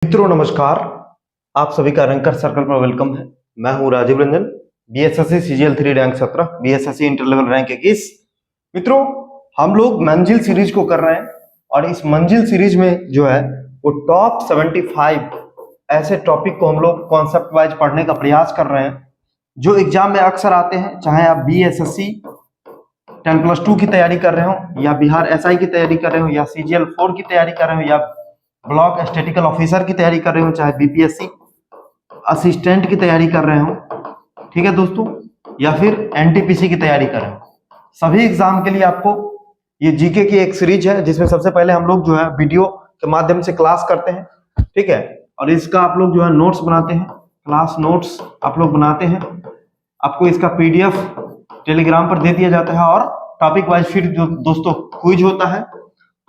मित्रों नमस्कार। आप सभी का रैंकर सर्कल पर वेलकम है। मैं हूं Rajiv Ranjan, BSSC CGL 3 rank 17, BSSC inter level rank 21। मित्रों, हम लोग मंजिल सीरीज को कर रहे हैं और इस मंजिल सीरीज में जो है वो टॉप 75 ऐसे टॉपिक को हम लोग कॉन्सेप्ट वाइज पढ़ने का प्रयास कर रहे हैं जो एग्जाम में अक्सर आते हैं। चाहे आप बीएसएससी 10+2 की तैयारी कर रहे हो, या बिहार एसआई की तैयारी कर रहे हो, या सीजीएल 4 की तैयारी कर रहे हो, या ब्लॉक स्टैटिकल ऑफिसर की तैयारी कर रहे हो, चाहे बीपीएससी असिस्टेंट की तैयारी कर रहे हो, ठीक है दोस्तों, या फिर एनटीपीसी की तैयारी कर रहे हो, सभी एग्जाम के लिए आपको ये जीके की एक सीरीज है जिसमें सबसे पहले हम लोग जो है वीडियो के माध्यम से क्लास करते हैं, ठीक है, और इसका आप लोग जो है नोट्स बनाते हैं, क्लास नोट्स आप लोग बनाते हैं। आपको इसका पीडीएफ टेलीग्राम पर दे दिया जाता है और टॉपिक वाइज फिर जो दोस्तों क्विज होता है,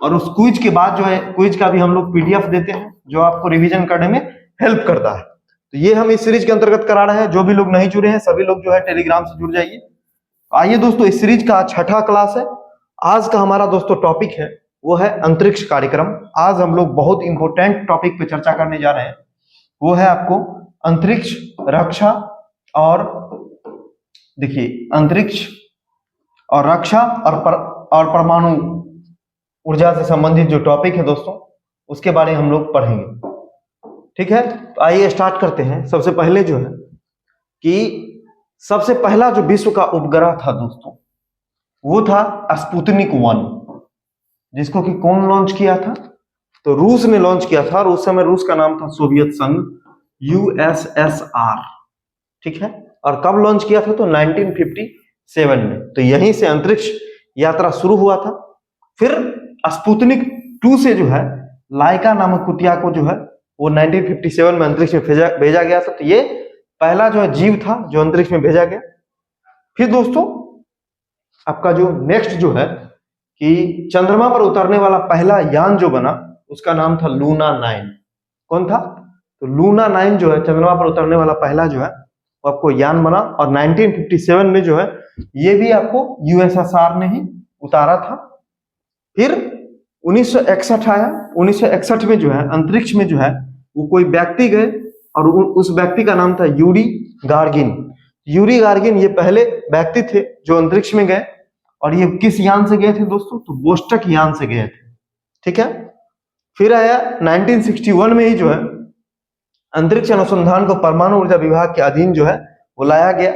और उस क्विज के बाद जो है क्विज का भी हम लोग पीडीएफ देते हैं जो आपको रिवीजन करने में हेल्प करता है। तो ये हम इस सीरीज के अंतर्गत करा रहे हैं। जो भी लोग नहीं जुड़े हैं सभी लोग जो है टेलीग्राम से जुड़ जाइए। आइए दोस्तों, इस सीरीज का 6ठा क्लास है। आज का हमारा दोस्तों टॉपिक है वो है अंतरिक्ष कार्यक्रम। आज हम लोग बहुत इंपॉर्टेंट टॉपिक पे चर्चा करने जा रहे हैं, वो है आपको अंतरिक्ष रक्षा और देखिए अंतरिक्ष और रक्षा और परमाणु ऊर्जा से संबंधित जो टॉपिक है दोस्तों उसके बारे में हम लोग पढ़ेंगे, ठीक है। तो आइए स्टार्ट करते हैं। सबसे पहले जो है कि सबसे पहला जो विश्व का उपग्रह था दोस्तों वो था स्पुतनिक 1, जिसको कि कौन लॉन्च किया था? तो रूस ने लॉन्च किया था, और उस समय रूस का नाम था सोवियत संघ, यूएसएसआर, ठीक है। और कब लॉन्च किया था? तो 1957 में। तो यहीं से अंतरिक्ष यात्रा शुरू हुआ था। फिर स्पुतनिक 2 से जो है लाइका नामक कुतिया को जो है वो 1957 में अंतरिक्ष में भेजा गया था। तो ये पहला जो है जीव था जो अंतरिक्ष में भेजा गया। फिर दोस्तों आपका जो नेक्स्ट जो है कि चंद्रमा पर उतरने वाला पहला यान जो बना उसका नाम था लूना 9। कौन था? तो लूना 9 जो है चंद्रमा पर उतरने वाला पहला जो है वो आपको यान बना, और 1957 में जो है ये भी आपको यूएसएसआर ने ही उतारा था। फिर 1961 आया। 1961 में जो है अंतरिक्ष में जो है वो कोई व्यक्ति गए, और उस व्यक्ति का नाम था यूरी गार्गिन। यूरी गार्गिन ये पहले व्यक्ति थे जो अंतरिक्ष में गए, और ये किस यान से गए थे दोस्तों? तो बोस्टक यान से गए थे, ठीक है। फिर आया 1961 में ही जो है अंतरिक्ष अनुसंधान को परमाणु ऊर्जा विभाग के अधीन जो है वो लाया गया,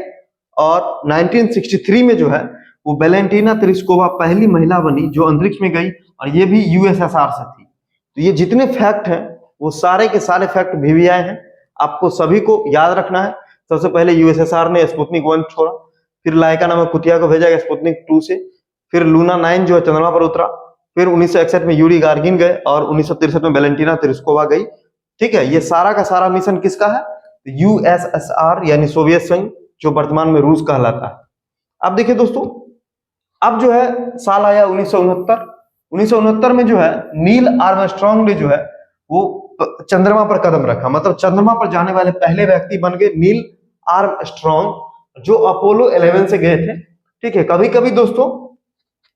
और 1963 में जो है वो वेलेंटीना तेरेस्कोवा पहली महिला बनी जो अंतरिक्ष में गई, और ये भी यूएसएसआर से थी। तो ये जितने फैक्ट हैं वो सारे के सारे फैक्ट वीवीआई हैं, आपको सभी को याद रखना है। सबसे पहले यूएसएसआर ने स्पुतनिक 1 छोड़ा, फिर लाइका नामक कुतिया को भेजा गया स्पुतनिक 2 से, फिर लूना 9 जो है चंद्रमा पर उतरा, फिर 1961 में यूरी गार्गिन गए, और 1963 में वेलेंटीना तेरेस्कोवा गई, ठीक है। ये सारा का सारा मिशन किसका है? यूएसएसआर यानी सोवियत संघ, जो वर्तमान में रूस कहलाता है। अब देखिए दोस्तों, अब जो है साल आया 1969। 1969 में जो है नील आर्मस्ट्रांग ने जो है वो चंद्रमा पर कदम रखा, मतलब चंद्रमा पर जाने वाले पहले व्यक्ति बन गए नील आर्मस्ट्रांग, जो अपोलो 11 से गए थे, ठीक है। कभी कभी दोस्तों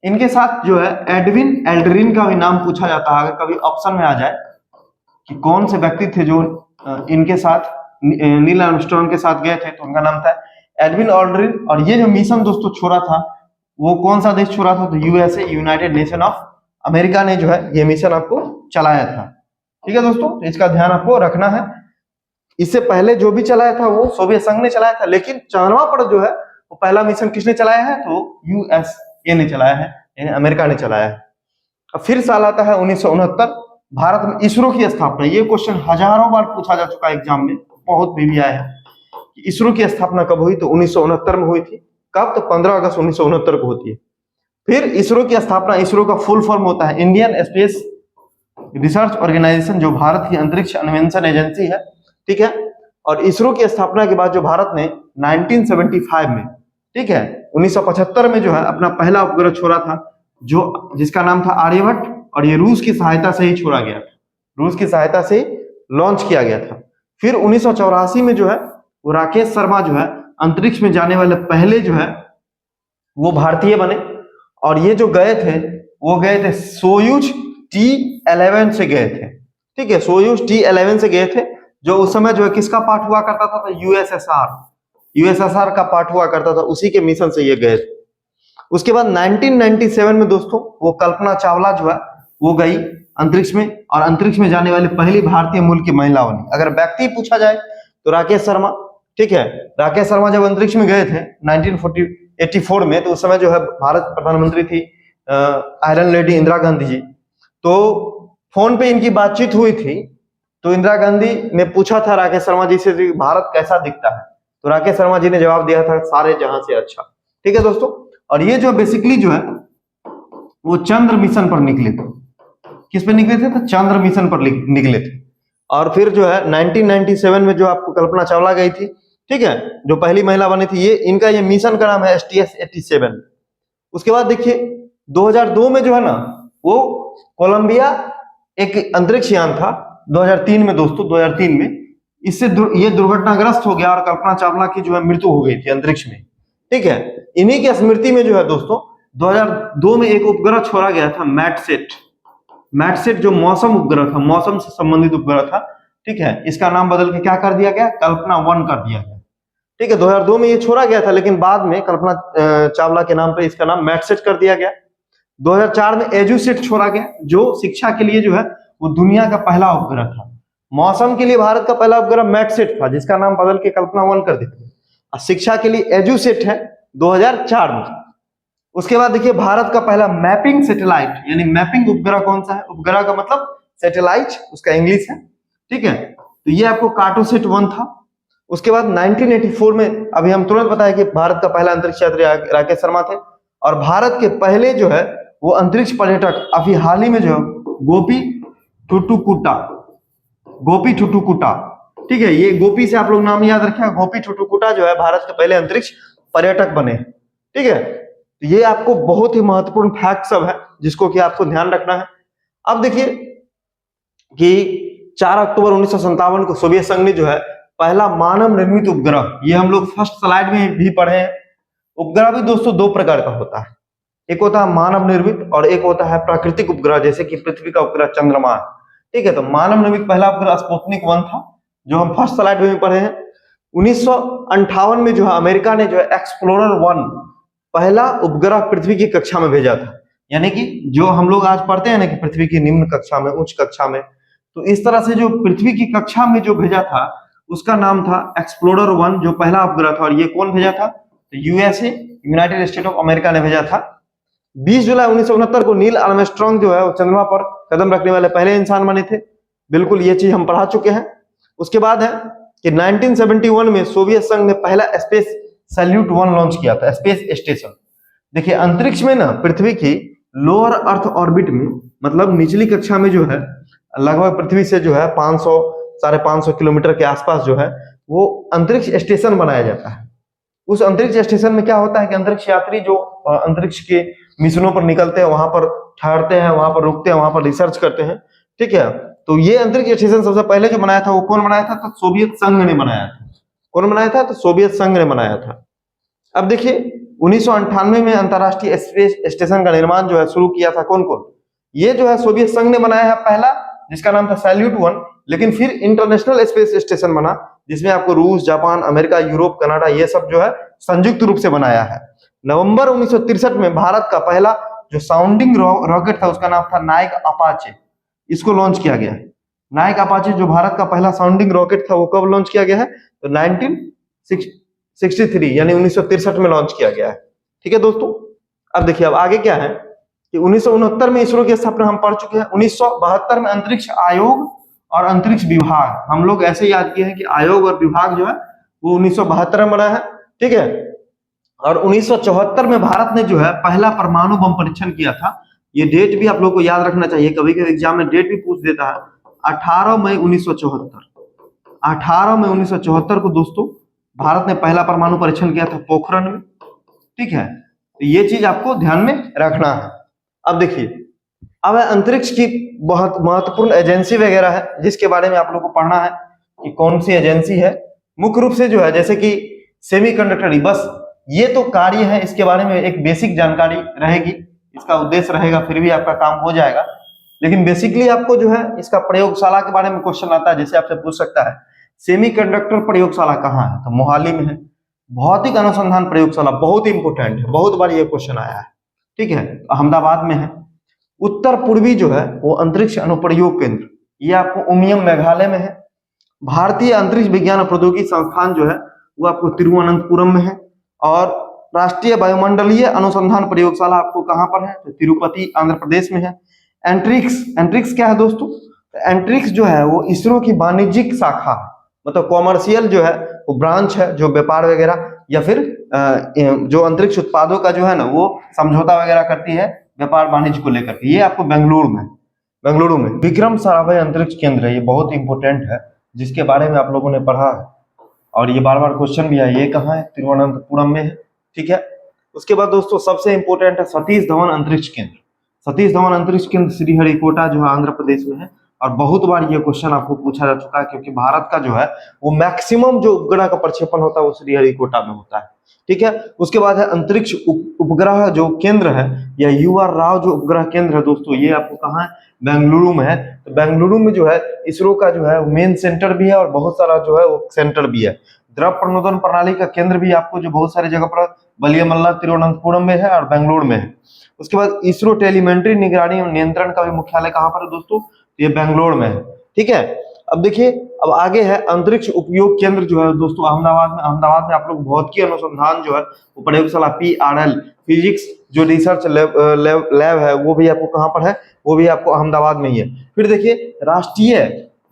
इनके साथ जो है एडविन एल्ड्रिन का भी नाम पूछा जाता है, अगर कभी ऑप्शन में आ जाए कि कौन से व्यक्ति थे जो इनके साथ नील आर्मस्ट्रांग के साथ गए थे, तो उनका नाम था एडविन एल्ड्रिन। और ये जो मिशन दोस्तों छोड़ा था वो कौन सा देश छोड़ा था? तो USA, United nation of America ने जो है ये मिशन आपको चलाया था, ठीक है दोस्तों। तो इसका ध्यान आपको रखना है। इससे पहले जो भी चलाया था वो सोवियत संघ ने चलाया था, लेकिन चंद्रमा पर जो है वो पहला मिशन किसने चलाया है? तो यूएसए ने चलाया है, यानी अमेरिका ने चलाया है। अब फिर साल आता है 1969, भारत में इसरो की स्थापना। ये क्वेश्चन हजारों बार पूछा जा चुका है एग्जाम में, बहुत वीवीआई है कि इसरो की स्थापना कब हुई? तो 1969 में हुई थी। कब? तो 15 अगस्त 1969 को होती है। फिर इसरो की स्थापना, इसरो का फुल फॉर्म होता है इंडियन स्पेस रिसर्च ऑर्गेनाइजेशन, जो भारत की अंतरिक्ष अन्वेषण एजेंसी है, ठीक है। और इसरो की स्थापना के बाद जो भारत ने 1975 में, ठीक है, 1975 में जो है अपना पहला उपग्रह छोड़ा था, जो जिसका नाम था आर्यभट्ट, और ये रूस की सहायता से ही छोड़ा गया था, रूस की सहायता से लॉन्च किया गया था। फिर 1984 में जो है वो राकेश शर्मा जो है अंतरिक्ष में जाने वाले पहले जो है वो भारतीय बने, और ये जो गए थे वो गए थे सोयूज T11 से गए थे, ठीक है, सोयूज T11 से गए थे, जो उस समय जो है किसका पार्ट हुआ करता था, तो यूएसएसआर का पार्ट हुआ करता था, उसी के मिशन से ये गए थे। उसके बाद 1997 में दोस्तों वो कल्पना चावला जो है वो गई अंतरिक्ष में, और अंतरिक्ष में जाने वाली पहली भारतीय मूल की महिला बनी। अगर व्यक्ति पूछा जाए तो राकेश शर्मा, ठीक है, राकेश शर्मा जब अंतरिक्ष में गए थे 1984 में, तो उस समय जो है भारत प्रधानमंत्री थी आयरन लेडी इंदिरा गांधी जी। तो फोन पे इनकी बातचीत हुई थी, तो इंदिरा गांधी ने पूछा था राकेश शर्मा जी से भारत कैसा दिखता है, तो राकेश शर्मा जी ने जवाब दिया था सारे जहां से अच्छा। ठीक है दोस्तों, और ये जो बेसिकली जो है वो चंद्र मिशन पर निकले थे। किस पे निकले थे, तो चंद्र मिशन पर निकले थे। और फिर जो है 1997 में जो आपको कल्पना चावला गई थी, ठीक है, जो पहली महिला बनी थी, ये इनका ये मिशन का नाम है STS-87। उसके बाद देखिए 2002 में जो है ना वो कोलंबिया एक अंतरिक्ष यान था 2003 में दोस्तों, 2003 में इससे ये दुर्घटनाग्रस्त हो गया और कल्पना चावला की जो है मृत्यु हो गई थी अंतरिक्ष में। ठीक है, इन्हीं की स्मृति में जो है दोस्तों 2002 में एक उपग्रह छोड़ा गया था मैटसेट जो मौसम उपग्रह था, मौसम से संबंधित उपग्रह था। ठीक है, इसका नाम बदल के क्या कर दिया गया, कल्पना 1 कर दिया गया। ठीक है, 2002 में ये छोड़ा गया था, लेकिन बाद में कल्पना चावला के नाम पे इसका नाम मैटसेट कर दिया गया। 2004 में एजुसेट छोड़ा गया, जो शिक्षा के लिए जो है वो दुनिया का पहला उपग्रह था। मौसम के लिए भारत का पहला उपग्रह मैटसेट था, जिसका नाम बदल के कल्पना 1 कर दिया। और शिक्षा के लिए एजुसेट है 2004 में। उसके बाद देखिए भारत का पहला मैपिंग सैटेलाइट, यानी मैपिंग उपग्रह कौन सा है, उपग्रह का मतलब सैटेलाइट, उसका इंग्लिश है। ठीक है, तो ये आपको कार्टोसेट 1 था। उसके बाद 1984 में, अभी हम तुरंत बताया कि भारत का पहला अंतरिक्ष यात्री राकेश शर्मा थे। और भारत के पहले जो है वो अंतरिक्ष पर्यटक अभी हाल ही में जो है गोपी ठुटुकुटा, ठीक है, ये गोपी से आप लोग नाम याद रखें, गोपी ठुटुकुटा जो है भारत के पहले अंतरिक्ष पर्यटक बने। ठीक है, तो ये आपको बहुत ही महत्वपूर्ण फैक्ट सब है जिसको कि आपको ध्यान रखना है। अब देखिए कि 4 अक्टूबर 1957 को सोवियत संघ ने जो है पहला मानव निर्मित उपग्रह, ये हम लोग फर्स्ट स्लाइड में भी पढ़े हैं। उपग्रह भी दोस्तों 2 प्रकार का होता है, एक होता है मानव निर्मित और एक होता है प्राकृतिक उपग्रह, जैसे कि पृथ्वी का उपग्रह चंद्रमा है। ठीक है, तो मानव निर्मित पहला उपग्रह स्पुतनिक 1 था, जो हम फर्स्ट स्लाइड में भी पढ़े हैं। 1958 में जो है अमेरिका ने जो है एक्सप्लोरर 1 पहला उपग्रह पृथ्वी की कक्षा में भेजा था। यानी कि जो हम लोग आज पढ़ते हैं ना कि पृथ्वी की निम्न कक्षा में, उच्च कक्षा में, तो इस तरह से जो पृथ्वी की कक्षा में जो भेजा था उसका नाम था एक्सप्लोरर 1, जो पहला उपग्रह था। और ये कौन भेजा था, तो USA, United state of America ने भेजा था। 20 जुलाई 1969 को नील आर्मस्ट्रांग जो है वो चंद्रमा पर कदम रखने वाले पहले इंसान बने थे। बिल्कुल, ये चीज हम पढ़ा चुके हैं। उसके बाद है कि 1971 में सोवियत संघ ने पहला स्पेस सैल्यूट 1 लॉन्च किया था, स्पेस स्टेशन। देखिए अंतरिक्ष में ना पृथ्वी की लोअर अर्थ ऑर्बिट में, मतलब निचली कक्षा में जो है लगभग पृथ्वी से जो है 500-550 किलोमीटर के आसपास जो है वो अंतरिक्ष स्टेशन बनाया जाता है। उस अंतरिक्ष स्टेशन में क्या होता है कि अंतरिक्ष यात्री जो अंतरिक्ष के मिशनों पर निकलते हैं, वहां पर ठहरते हैं, वहां पर रुकते हैं, वहां पर रिसर्च करते हैं। ठीक है, तो ये अंतरिक्ष स्टेशन सबसे पहले जो बनाया था वो कौन बनाया था, तो सोवियत संघ ने बनाया था। कौन बनाया था, तो सोवियत संघ ने बनाया था। अब देखिए 1998 में अंतरराष्ट्रीय स्पेस स्टेशन का निर्माण जो है शुरू किया था कौन कौन, ये जो है सोवियत संघ ने बनाया है पहला, जिसका नाम था सैल्यूट 1। लेकिन फिर इंटरनेशनल स्पेस स्टेशन बना, जिसमें आपको रूस, जापान, अमेरिका, यूरोप, कनाडा, ये सब जो है संयुक्त रूप से बनाया है। नवंबर 1963 में भारत का पहला जो साउंडिंग रॉकेट था उसका नाम था नायक अपाचे, इसको लॉन्च किया गया है। नायक अपाचे जो भारत का पहला साउंडिंग रॉकेट था वो कब लॉन्च किया गया है, तो 1963 यानी 1963 में लॉन्च किया गया है। ठीक है दोस्तों, अब देखिए अब आगे क्या है कि 1969 में इसरो की स्थापना हम पढ़ चुके हैं। 1972 में अंतरिक्ष आयोग और अंतरिक्ष विभाग, हम लोग ऐसे याद किए हैं कि आयोग और विभाग जो है वो 1972 में बना है। ठीक है, और 1974 में भारत ने जो है पहला परमाणु बम परीक्षण किया था। ये डेट भी आप लोग को याद रखना चाहिए, कभी कभी एग्जाम में डेट भी पूछ देता है। 18 मई 1974 को दोस्तों भारत ने पहला परमाणु परीक्षण किया था पोखरण में। ठीक है, तो ये चीज आपको ध्यान में रखना है। अब देखिए अब अंतरिक्ष की बहुत महत्वपूर्ण एजेंसी वगैरह है जिसके बारे में आप लोग को पढ़ना है कि कौन सी एजेंसी है। मुख्य रूप से जो है जैसे कि सेमीकंडक्टर, बस ये तो कार्य है, इसके बारे में एक बेसिक जानकारी रहेगी, इसका उद्देश्य रहेगा, फिर भी आपका काम हो जाएगा। लेकिन बेसिकली आपको जो है इसका प्रयोगशाला के बारे में क्वेश्चन आता है, जैसे आपसे पूछ सकता है सेमीकंडक्टर प्रयोगशाला कहाँ है, तो मोहाली में है। भौतिक अनुसंधान प्रयोगशाला बहुत इंपोर्टेंट है, बहुत बार ये क्वेश्चन आया है, ठीक है, अहमदाबाद में है। उत्तर पूर्वी जो है वो अंतरिक्ष अनुप्रयोग केंद्र, ये आपको उमियम मेघालय में है। भारतीय अंतरिक्ष विज्ञान और प्रौद्योगिकी संस्थान जो है वो आपको तिरुवनंतपुरम में है। और राष्ट्रीय वायुमंडलीय अनुसंधान प्रयोगशाला आपको कहां पर है, तो तिरुपति आंध्र प्रदेश में है। एंट्रिक्स, एंट्रिक्स क्या है दोस्तों, एंट्रिक्स जो है वो इसरो की वाणिज्यिक शाखा है, मतलब कॉमर्शियल जो है वो ब्रांच है, जो व्यापार वगैरह या फिर जो अंतरिक्ष उत्पादों का जो है ना वो समझौता वगैरह करती है व्यापार वाणिज्य को लेकर के। ये आपको बेंगलुरु में विक्रम साराभाई अंतरिक्ष केंद्र है, ये बहुत इंपोर्टेंट है जिसके बारे में आप लोगों ने पढ़ा है और ये बार बार क्वेश्चन भी है। ये कहाँ है, तिरुवनंतपुरम में है, ठीक है। उसके बाद दोस्तों सबसे इंपोर्टेंट है सतीश धवन अंतरिक्ष केंद्र। सतीश धवन अंतरिक्ष केंद्र श्रीहरिकोटा जो है आंध्र प्रदेश में है। और बहुत बार ये क्वेश्चन आपको पूछा जा चुका है, क्योंकि भारत का जो है वो मैक्सिमम जो उपग्रह का प्रक्षेपण होता है वो श्रीहरिकोटा में होता है, ठीक है। उसके बाद है अंतरिक्ष उपग्रह जो केंद्र है या UR राव जो उपग्रह केंद्र है दोस्तों, ये आपको कहाँ है, बेंगलुरु में है। तो बेंगलुरु में जो है इसरो का जो है मेन सेंटर भी है और बहुत सारा जो है वो सेंटर भी है। द्रव प्रणोदन प्रणाली का केंद्र भी आपको जो बहुत सारी जगह पर बलियामल्ला तिरुवनंतपुरम में है और बेंगलुरु में है। उसके बाद इसरो टेलीमेट्री निगरानी और नियंत्रण का भी मुख्यालय कहाँ पर है दोस्तों, ये बेंगलोर में है, ठीक है। अब देखिए अब आगे है अंतरिक्ष उपयोग केंद्र जो है दोस्तों अहमदाबाद में आप लोग भौतिकी अनुसंधान जो है वो प्रयोगशाला PRL फिजिक्स जो रिसर्च लैब है वो भी आपको कहाँ पर है, वो भी आपको अहमदाबाद में ही है। फिर देखिए राष्ट्रीय,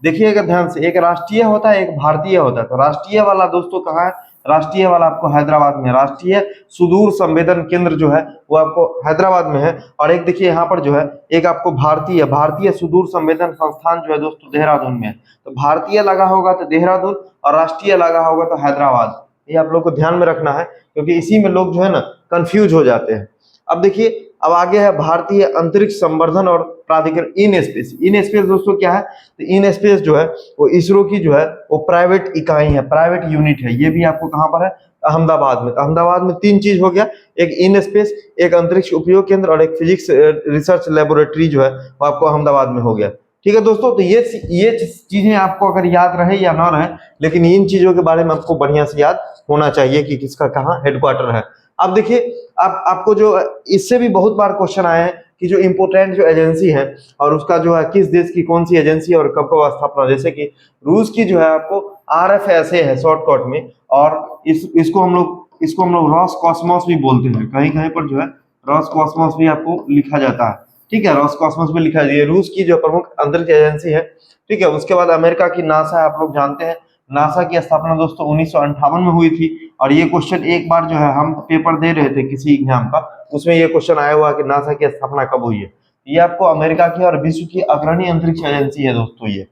देखिएगा ध्यान से, एक राष्ट्रीय होता है एक भारतीय होता है। तो राष्ट्रीय वाला दोस्तों कहाँ है, राष्ट्रीय वाला आपको हैदराबाद में, राष्ट्रीय सुदूर संवेदन केंद्र जो है वो आपको हैदराबाद में है। और एक देखिए यहाँ पर जो है एक आपको भारतीय सुदूर संवेदन संस्थान जो है दोस्तों देहरादून में है। तो भारतीय लगा होगा तो देहरादून और राष्ट्रीय लगा होगा तो हैदराबाद, ये आप लोग को ध्यान में रखना है क्योंकि इसी में लोग जो है ना कंफ्यूज हो जाते हैं। अब देखिए अब आगे है भारतीय अंतरिक्ष संवर्धन और प्राधिकरण इन स्पेस दोस्तों क्या है, तो इन स्पेस जो है वो इसरो की जो है वो प्राइवेट इकाई है, प्राइवेट यूनिट है। ये भी आपको कहां पर है, अहमदाबाद में। तो अहमदाबाद में तीन चीज हो गया, एक इन स्पेस, एक अंतरिक्ष उपयोग केंद्र और एक फिजिक्स रिसर्च लेबोरेटरी जो है वो आपको अहमदाबाद में हो गया, ठीक है दोस्तों। तो ये चीजें आपको अगर याद रहे या ना रहे, लेकिन इन चीजों के बारे में आपको बढ़िया से याद होना चाहिए कि किसका कहाँ हेडक्वार्टर है। अब देखिए आपको जो इससे भी बहुत बार क्वेश्चन आए हैं कि जो इंपोर्टेंट जो एजेंसी है और उसका जो है किस देश की कौन सी एजेंसी है और कब कब स्थापना, जैसे कि रूस की जो है आपको RFSA है शॉर्टकट में, और इसको हम लोग रॉसकॉस्मोस भी बोलते हैं, कहीं कहीं पर जो है रॉसकॉस्मोस भी आपको लिखा जाता है, ठीक है, रॉसकॉस्मोस भी लिखा जाए। रूस की जो प्रमुख अंतरिक्ष एजेंसी है, ठीक है। उसके बाद अमेरिका की नासा, आप लोग जानते हैं नासा की स्थापना दोस्तों 1958 में हुई थी। और ये क्वेश्चन एक बार जो है हम पेपर दे रहे थे किसी एग्जाम का, उसमें ये क्वेश्चन आया हुआ कि नासा की स्थापना कब हुई है। ये आपको अमेरिका की और विश्व की अग्रणी अंतरिक्ष एजेंसी है दोस्तों ये।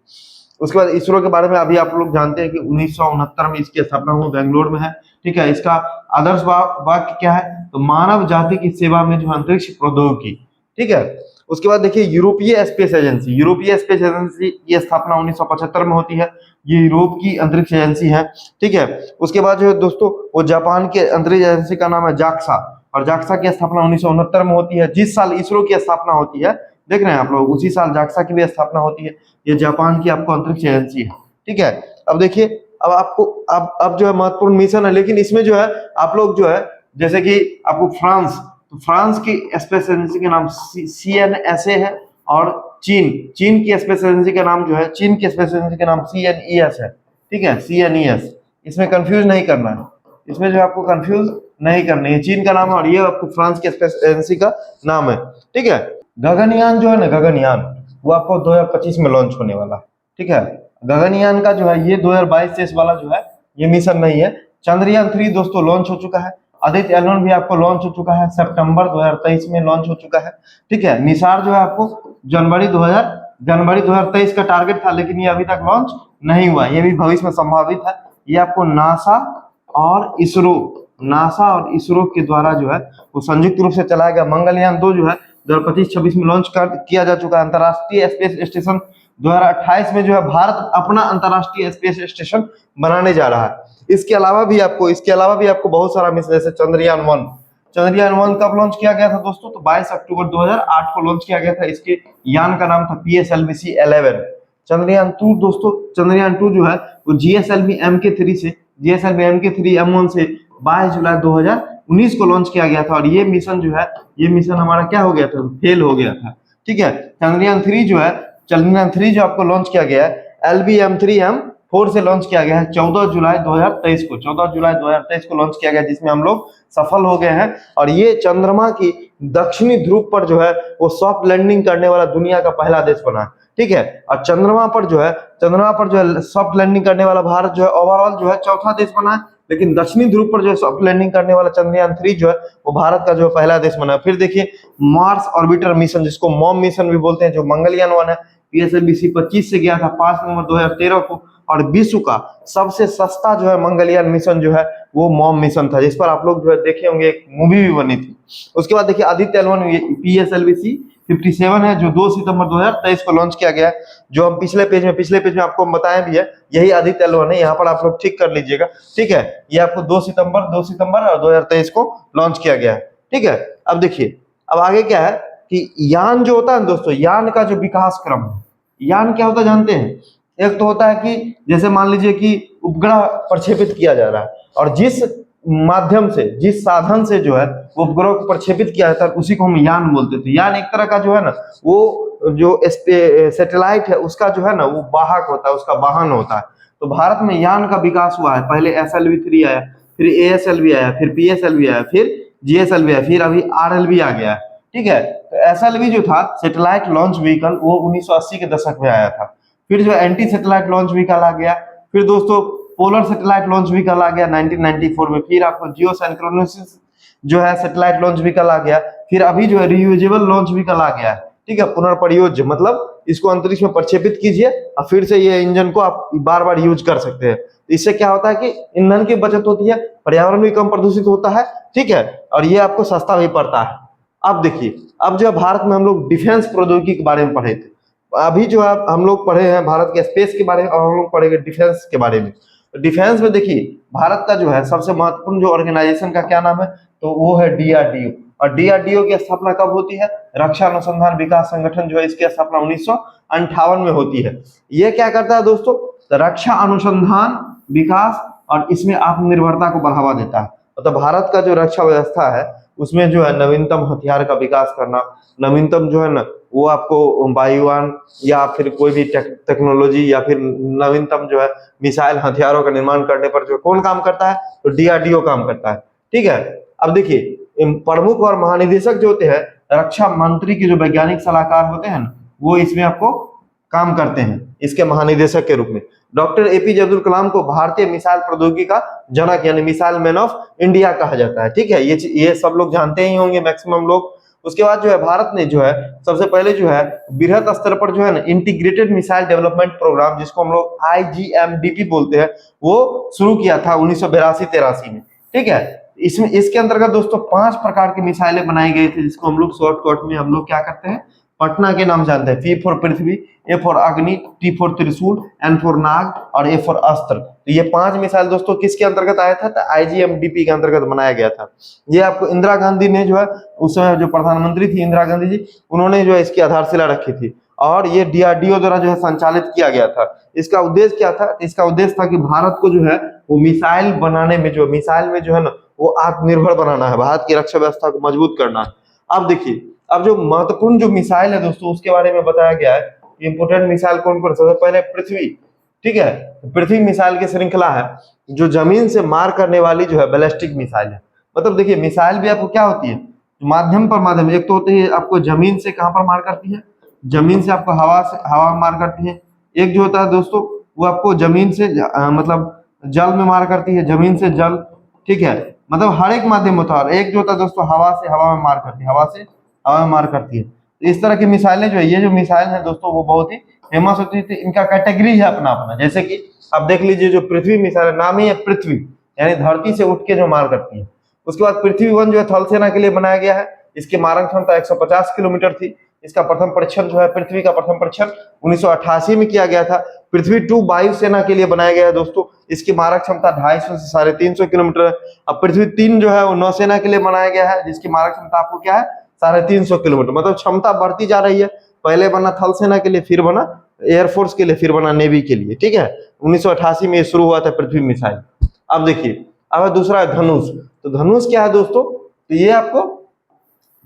उसके बाद इसरो के बारे में अभी आप लोग जानते हैं कि 1969 में इसकी स्थापना हुई, बेंगलोर में है, ठीक है। इसका आदर्श वाक्य क्या है, तो मानव जाति की सेवा में जो अंतरिक्ष प्रौद्योगिकी, ठीक है। उसके बाद देखिए यूरोपीय स्पेस एजेंसी की स्थापना 1975 में होती है। ये यूरोप की अंतरिक्ष एजेंसी है, ठीक है। उसके बाद जो है दोस्तों वो जापान के अंतरिक्ष एजेंसी का नाम है जाक्सा, और जाक्सा की स्थापना 1969 में होती है। जिस साल इसरो की स्थापना होती है, देख रहे हैं आप लोग, उसी साल जाक्सा की भी स्थापना होती है। ये जापान की आपको अंतरिक्ष एजेंसी है, ठीक है। अब देखिए अब आपको अब जो है महत्वपूर्ण मिशन है, लेकिन इसमें जो है आप लोग जो है जैसे कि आपको फ्रांस की स्पेस एजेंसी का नाम CNSA है, और चीन की स्पेस एजेंसी का नाम जो है CNES है, ठीक है, CNES। इसमें कंफ्यूज नहीं करना है, इसमें जो आपको कंफ्यूज नहीं करना है, चीन का नाम है और ये आपको फ्रांस की स्पेस एजेंसी का नाम है, ठीक है। गगनयान जो है ना, गगनयान वो आपको 2025 में लॉन्च होने वाला है, ठीक है। गगनयान का जो है ये 2022 वाला जो है ये मिशन नहीं है। चंद्रयान 3 दोस्तों लॉन्च हो चुका है। आदित्य L1 भी आपको लॉन्च हो चुका है, सितंबर 2023 में लॉन्च हो चुका है, ठीक है। निसार जो है आपको जनवरी 2023 का टारगेट था, लेकिन ये अभी तक लॉन्च नहीं हुआ, ये भी भविष्य में संभावित है। ये आपको नासा और इसरो के द्वारा जो है वो संयुक्त रूप से चलाया गया। मंगलयान 2 जो है 2025-26 में लॉन्च किया जा चुका है। अंतरराष्ट्रीय स्पेस स्टेशन 2028 में जो है भारत अपना अंतरराष्ट्रीय स्पेस स्टेशन बनाने जा रहा है। इसके अलावा भी आपको बहुत सारा मिशन, जैसे चंद्रयान 1 कब लॉन्च किया गया था दोस्तों? तो 22 अक्टूबर 2008 को लॉन्च किया गया था। इसके यान का नाम था PSLV-C11। चंद्रयान 2 दोस्तों, चंद्रयान 2 जो है वो GSLV MK3 से, GSLV MK3 M1 से 22 जुलाई 2019 को लॉन्च किया गया था। और ये मिशन जो है, ये मिशन हमारा क्या हो गया था? फेल हो गया था। ठीक है, चंद्रयान 3 जो है, चंद्रयान 3 जो आपको लॉन्च किया गया है LV-M3M4 से लॉन्च किया गया है 14 जुलाई 2023 को, 14 जुलाई 2023 को लॉन्च किया गया, जिसमें हम लोग सफल हो गए हैं। और ये चंद्रमा की दक्षिणी ध्रुव पर जो है वो सॉफ्ट लैंडिंग करने वाला दुनिया का पहला देश बना है। ठीक है, और चंद्रमा पर जो है सॉफ्ट लैंडिंग करने वाला भारत जो है ओवरऑल जो है चौथा देश बना है। लेकिन दक्षिणी ध्रुव पर जो है सॉफ्ट लैंडिंग करने वाला चंद्रयान 3 जो है वो भारत का जो पहला देश बना है। फिर देखिए मार्स ऑर्बिटर मिशन, जिसको मॉम मिशन भी बोलते हैं, जो मंगलयान 1 है, PSLV-C25 से गया था 5 नवंबर 2013 को। और विश्व का सबसे सस्ता जो है मंगलयान मिशन जो है वो मॉम मिशन था, जिस पर आप लोग जो है देखे होंगे, एक मूवी भी बनी थी। उसके बाद देखिए आदित्य L1 PSLV-C57 है, जो 2 सितंबर 2023 को लॉन्च किया गया है। जो हम पिछले पेज में आपको बताया भी है, यही आदित्य L1 है। यहाँ पर आप लोग ठीक कर लीजिएगा। ठीक है, ये आपको 2 सितंबर 2023 को लॉन्च किया गया है। ठीक है, अब देखिए अब आगे क्या है कि यान जो होता है दोस्तों, यान का जो विकास क्रम है, यान क्या होता है जानते हैं? एक तो होता है कि जैसे मान लीजिए कि उपग्रह प्रक्षेपित किया जा रहा है, और जिस माध्यम से, जिस साधन से जो है वो उपग्रह को प्रक्षेपित किया जाता है, उसी को हम यान बोलते थे। यान एक तरह का जो है ना, वो जो सैटेलाइट है उसका जो है ना वो वाहक होता है, उसका वाहन होता है। तो भारत में यान का विकास हुआ है। पहले SLV-3 आया, फिर ASLV आया, फिर PSLV आया, फिर GSLV आया, फिर अभी RLV आ गया है। ठीक है, तो SLV जो था सैटेलाइट लॉन्च व्हीकल, वो 1980 के दशक में आया था। फिर जो एंटी सैटेलाइट लॉन्च व्हीकल आ गया। फिर दोस्तों पोलर सैटेलाइट लॉन्च व्हीकल आ गया 1994 में। फिर आपको जियो सिंक्रोनिसिस जो है सैटेलाइट लॉन्च व्हीकल आ गया। फिर अभी जो है रियूजेबल लॉन्च व्हीकल आ गया है। ठीक है, पुनर्प्रयोज्य, मतलब इसको अंतरिक्ष में प्रक्षेपित कीजिए और फिर से ये इंजन को आप बार बार यूज कर सकते हैं। इससे क्या होता है कि ईंधन की बचत होती है, पर्यावरण भी कम प्रदूषित होता है। ठीक है, और ये आपको सस्ता भी पड़ता है। अब देखिए, अब जो भारत में हम लोग डिफेंस प्रौद्योगिकी के बारे में पढ़े थे, अभी जो है हम लोग पढ़े हैं भारत के स्पेस के बारे में, और हम लोग पढ़ेंगे डिफेंस के बारे में। तो डिफेंस में देखिए भारत का जो है सबसे महत्वपूर्ण जो ऑर्गेनाइजेशन का क्या नाम है? तो वो है DRDO। और DRDO की स्थापना कब होती है? रक्षा अनुसंधान विकास संगठन जो है, इसकी स्थापना 1958 में होती है। ये क्या करता है दोस्तों? तो रक्षा अनुसंधान विकास और इसमें आत्मनिर्भरता को बढ़ावा देता है। मतलब भारत का जो रक्षा व्यवस्था है उसमें जो है नवीनतम हथियार का विकास करना, नवीनतम जो है ना वो आपको वायुयान या फिर कोई भी टेक्नोलॉजी या फिर नवीनतम जो है मिसाइल हथियारों का निर्माण करने पर जो कौन काम करता है? तो DRDO काम करता है। ठीक है, अब देखिए प्रमुख और महानिदेशक जो होते हैं, रक्षा मंत्री के जो वैज्ञानिक सलाहकार होते हैं ना, वो इसमें आपको काम करते हैं इसके महानिदेशक के रूप में। डॉक्टर APJ अब्दुल कलाम को भारतीय मिसाइल प्रौद्योगिकी का जनक यानी मिसाइल मैन ऑफ इंडिया कहा जाता है। ठीक है, ये सब लोग जानते ही होंगे मैक्सिमम लोग। उसके बाद जो है भारत ने जो है सबसे पहले जो है बृहद स्तर पर जो है ना इंटीग्रेटेड मिसाइल डेवलपमेंट प्रोग्राम, जिसको हम लोग IGMDP बोलते हैं, वो शुरू किया था 1982-83 में। ठीक है, इसमें इसके अंतर्गत दोस्तों 5 प्रकार की मिसाइलें बनाई गई थी, जिसको हम लोग शॉर्टकट में हम लोग क्या करते हैं, पटना के नाम जानते हैं। P for Prithvi, A for अग्नि, T फॉर त्रिशूल, N फॉर नाग और A फॉर अस्त्र। तो ये 5 मिसाइल दोस्तों किसके अंतर्गत आया था? तो IGMDP के अंतर्गत बनाया गया था। ये आपको इंदिरा गांधी ने जो है, उस समय जो प्रधानमंत्री थी इंदिरा गांधी जी, उन्होंने जो है इसकी आधारशिला रखी थी। और ये DRDO द्वारा जो है संचालित किया गया था। इसका उद्देश्य क्या था? इसका उद्देश्य था कि भारत को जो है वो मिसाइल बनाने में, जो मिसाइल में जो है ना वो आत्मनिर्भर बनाना है, भारत की रक्षा व्यवस्था को मजबूत करना है। अब देखिए, अब जो महत्वपूर्ण जो मिसाइल है दोस्तों उसके बारे में बताया गया है। इंपोर्टेंट मिसाइल कौन कौन? सबसे पहले पृथ्वी। ठीक है, पृथ्वी मिसाइल की श्रृंखला है, जो जमीन से मार करने वाली जो है बैलिस्टिक मिसाइल है। मतलब देखिए मिसाइल भी आपको क्या होती है? माध्यम पर माध्यम, एक तो होती है आपको जमीन से कहां पर मार करती है, जमीन से आपको हवा में मार करती है। एक जो होता है दोस्तों वो आपको जमीन से मतलब जल में मार करती है, जमीन से जल। ठीक है, मतलब हर एक माध्यम होता है। और एक जो होता है दोस्तों हवा से हवा में मार करती है, हवा से हवा में मार करती है। तो इस तरह की मिसाइलें जो है, ये जो मिसाइल है दोस्तों वो बहुत ही फेमस होती थी। इनका कैटेगरी है अपना अपना, जैसे कि आप देख लीजिए जो पृथ्वी मिसाइल है, नाम ही है पृथ्वी, यानी धरती से उठ के जो मार करती है। उसके बाद पृथ्वी 1 जो है थल सेना के लिए बनाया गया है। इसकी मारक क्षमता 150 किलोमीटर थी। इसका प्रथम परीक्षण जो है पृथ्वी का प्रथम परीक्षण 1988 में किया गया था। पृथ्वी 2 वायुसेना के लिए बनाया गया है दोस्तों। इसकी मारक क्षमता 250 से 350 किलोमीटर है। अब पृथ्वी 3 जो है वो नौसेना के लिए बनाया गया है, जिसकी मारक क्षमता आपको क्या है 350 किलोमीटर। मतलब क्षमता बढ़ती जा रही है। पहले बना थल सेना के लिए, फिर बना एयरफोर्स के लिए, फिर बना नेवी के लिए। ठीक है, 1988 में ये शुरू हुआ था पृथ्वी मिसाइल। अब देखिए, अब दूसरा है धनुष। तो धनुष क्या है दोस्तों, तो ये आपको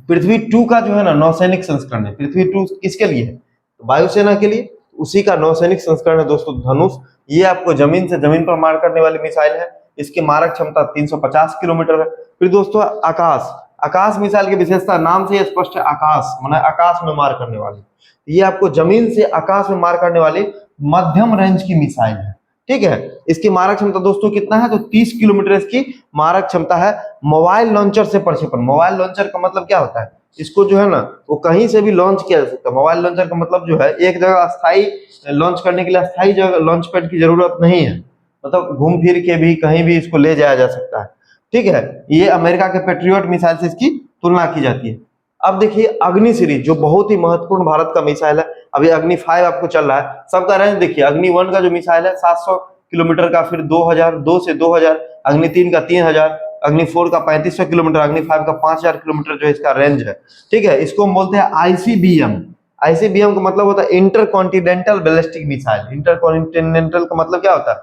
पृथ्वी 2 का जो है ना नौसैनिक संस्करण है। पृथ्वी 2 किसके लिए है, तो वायुसेना के लिए, उसी का नौसैनिक संस्करण है दोस्तों धनुष। ये आपको जमीन से जमीन पर मार करने वाली मिसाइल है। इसकी मारक क्षमता 350 किलोमीटर है। फिर दोस्तों आकाश, आकाश मिसाइल की विशेषता नाम से स्पष्ट है, आकाश माने आकाश में मार करने वाली। ये आपको जमीन से आकाश में मार करने वाली मध्यम रेंज की मिसाइल है। ठीक है, इसकी मारक क्षमता दोस्तों कितना है, तो 30 किलोमीटर इसकी मारक क्षमता है। मोबाइल लॉन्चर से प्रक्षेपण, मोबाइल लॉन्चर का मतलब क्या होता है, इसको जो है ना वो कहीं से भी लॉन्च किया जा सकता है। मोबाइल लॉन्चर का मतलब जो है एक जगह अस्थाई लॉन्च करने के लिए अस्थाई जगह लॉन्च पैड की जरूरत नहीं है, मतलब घूम फिर के भी कहीं भी इसको ले जाया जा सकता है। ठीक है, ये अमेरिका के पेट्रियट मिसाइल से इसकी तुलना की जाती है। अब देखिए अग्नि सीरीज, जो बहुत ही महत्वपूर्ण भारत का मिसाइल है। अभी अग्नि 5 आपको चल रहा है। सबका रेंज देखिए, अग्नि 1 का जो मिसाइल है 700 किलोमीटर का, फिर 2 से 2000, अग्नि 3 का 3000, अग्नि 4 का 3500 किलोमीटर, अग्नि 5 का 5000 किलोमीटर जो इसका रेंज है। ठीक है, इसको हम बोलते हैं आईसीबीएम। आईसीबीएम का मतलब होता है inter continental ballistic missile. Inter continental का मतलब क्या होता है,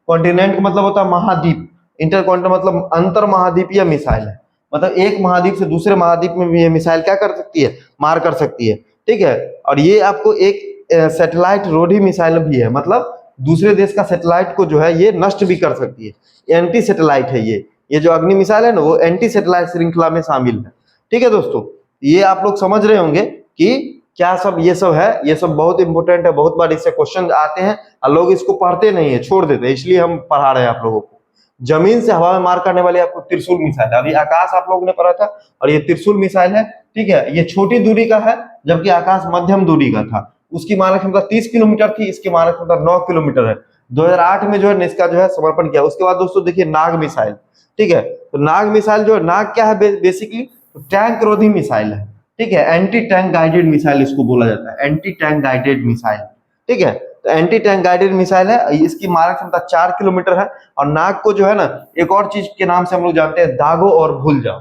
कॉन्टिनेंट का मतलब होता है महाद्वीप, इंटर कॉन्टिनेंटल मतलब अंतर महाद्वीपीय मिसाइल है। मतलब एक महाद्वीप से दूसरे महाद्वीप में भी ये मिसाइल क्या कर सकती है, मार कर सकती है। ठीक है, और ये आपको एक सैटेलाइट रोधी मिसाइल भी है, मतलब दूसरे देश का सैटेलाइट को जो है ये नष्ट भी कर सकती है। एंटी सैटेलाइट है ये जो अग्नि मिसाइल है ना वो एंटी सैटेलाइट श्रृंखला में शामिल है। ठीक है दोस्तों, ये आप लोग समझ रहे होंगे कि क्या सब ये सब है, ये सब बहुत इंपॉर्टेंट है। बहुत बार इससे क्वेश्चन आते हैं और लोग इसको पढ़ते नहीं है, छोड़ देते हैं, इसलिए हम पढ़ा रहे हैं आप लोगों को। जमीन से हवा में मार करने वाली आपको त्रिशूल मिसाइल है। अभी आकाश आप लोगों ने पढ़ा था और ये त्रिशूल मिसाइल है। ठीक है, ये छोटी दूरी का है जबकि आकाश मध्यम दूरी का था। उसकी मारक क्षमता 30 किलोमीटर थी, इसकी मारक क्षमता 9 किलोमीटर है। 2008 में जो है इसका जो है समर्पण किया। उसके बाद दोस्तों देखिए नाग मिसाइल। ठीक है, तो नाग मिसाइल जो है, नाग क्या है बेसिकली, तो टैंक रोधी मिसाइल है। ठीक है, एंटी टैंक गाइडेड मिसाइल इसको बोला जाता है, एंटी टैंक गाइडेड मिसाइल। ठीक है, तो एंटी टैंक गाइडेड मिसाइल है। इसकी मारक क्षमता 4 किलोमीटर है। और नाग को जो है ना एक और चीज के नाम से हम लोग जानते हैं, दागो और भूल जाओ।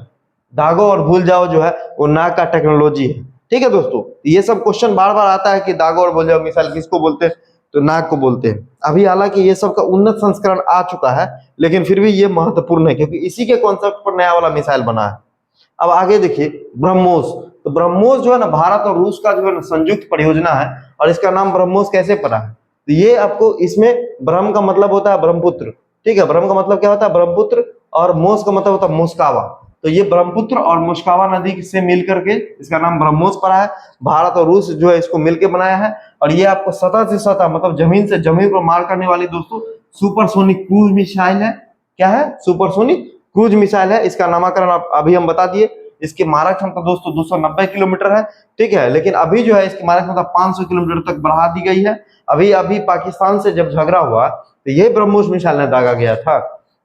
दागो और भूल जाओ जो है वो नाग का टेक्नोलॉजी है। ठीक है दोस्तों, ये सब क्वेश्चन बार बार आता है कि दागो और भूल जाओ मिसाइल किसको बोलते हैं, तो नाग को बोलते हैं। अभी हालांकि ये सब का उन्नत संस्करण आ चुका है, लेकिन फिर भी ये महत्वपूर्ण है क्योंकि इसी के कॉन्सेप्ट पर नया वाला मिसाइल बना है। अब आगे देखिए ब्रह्मोस। तो ब्रह्मोस जो है ना भारत और रूस का जो है ना संयुक्त परियोजना है और इसका नाम ब्रह्मोस कैसे पड़ा है, तो ये आपको इसमें ब्रह्म का मतलब होता है ब्रह्मपुत्र। ठीक है, ब्रह्म का मतलब क्या होता है, ब्रह्मपुत्र, और मोस का मतलब होता है मोस्कावा। तो ये ब्रह्मपुत्र और मोस्कावा नदी से मिलकर के इसका नाम ब्रह्मोस पड़ा है। भारत और रूस जो है इसको मिलकर बनाया है। और ये आपको सतह से सतह मतलब जमीन से जमीन पर मार करने वाली दोस्तों सुपरसोनिक क्रूज मिसाइल है। क्या है, सुपरसोनिक क्रूज मिसाइल है। इसका नामकरण अभी हम बता दिए। इसकी मारक क्षमता दोस्तों 290 किलोमीटर है। ठीक है, लेकिन अभी जो है इसकी मारक क्षमता 500 किलोमीटर तक बढ़ा दी गई है। अभी पाकिस्तान से जब झगड़ा हुआ तो ये ब्रह्मोस मिसाइल ने दागा गया था।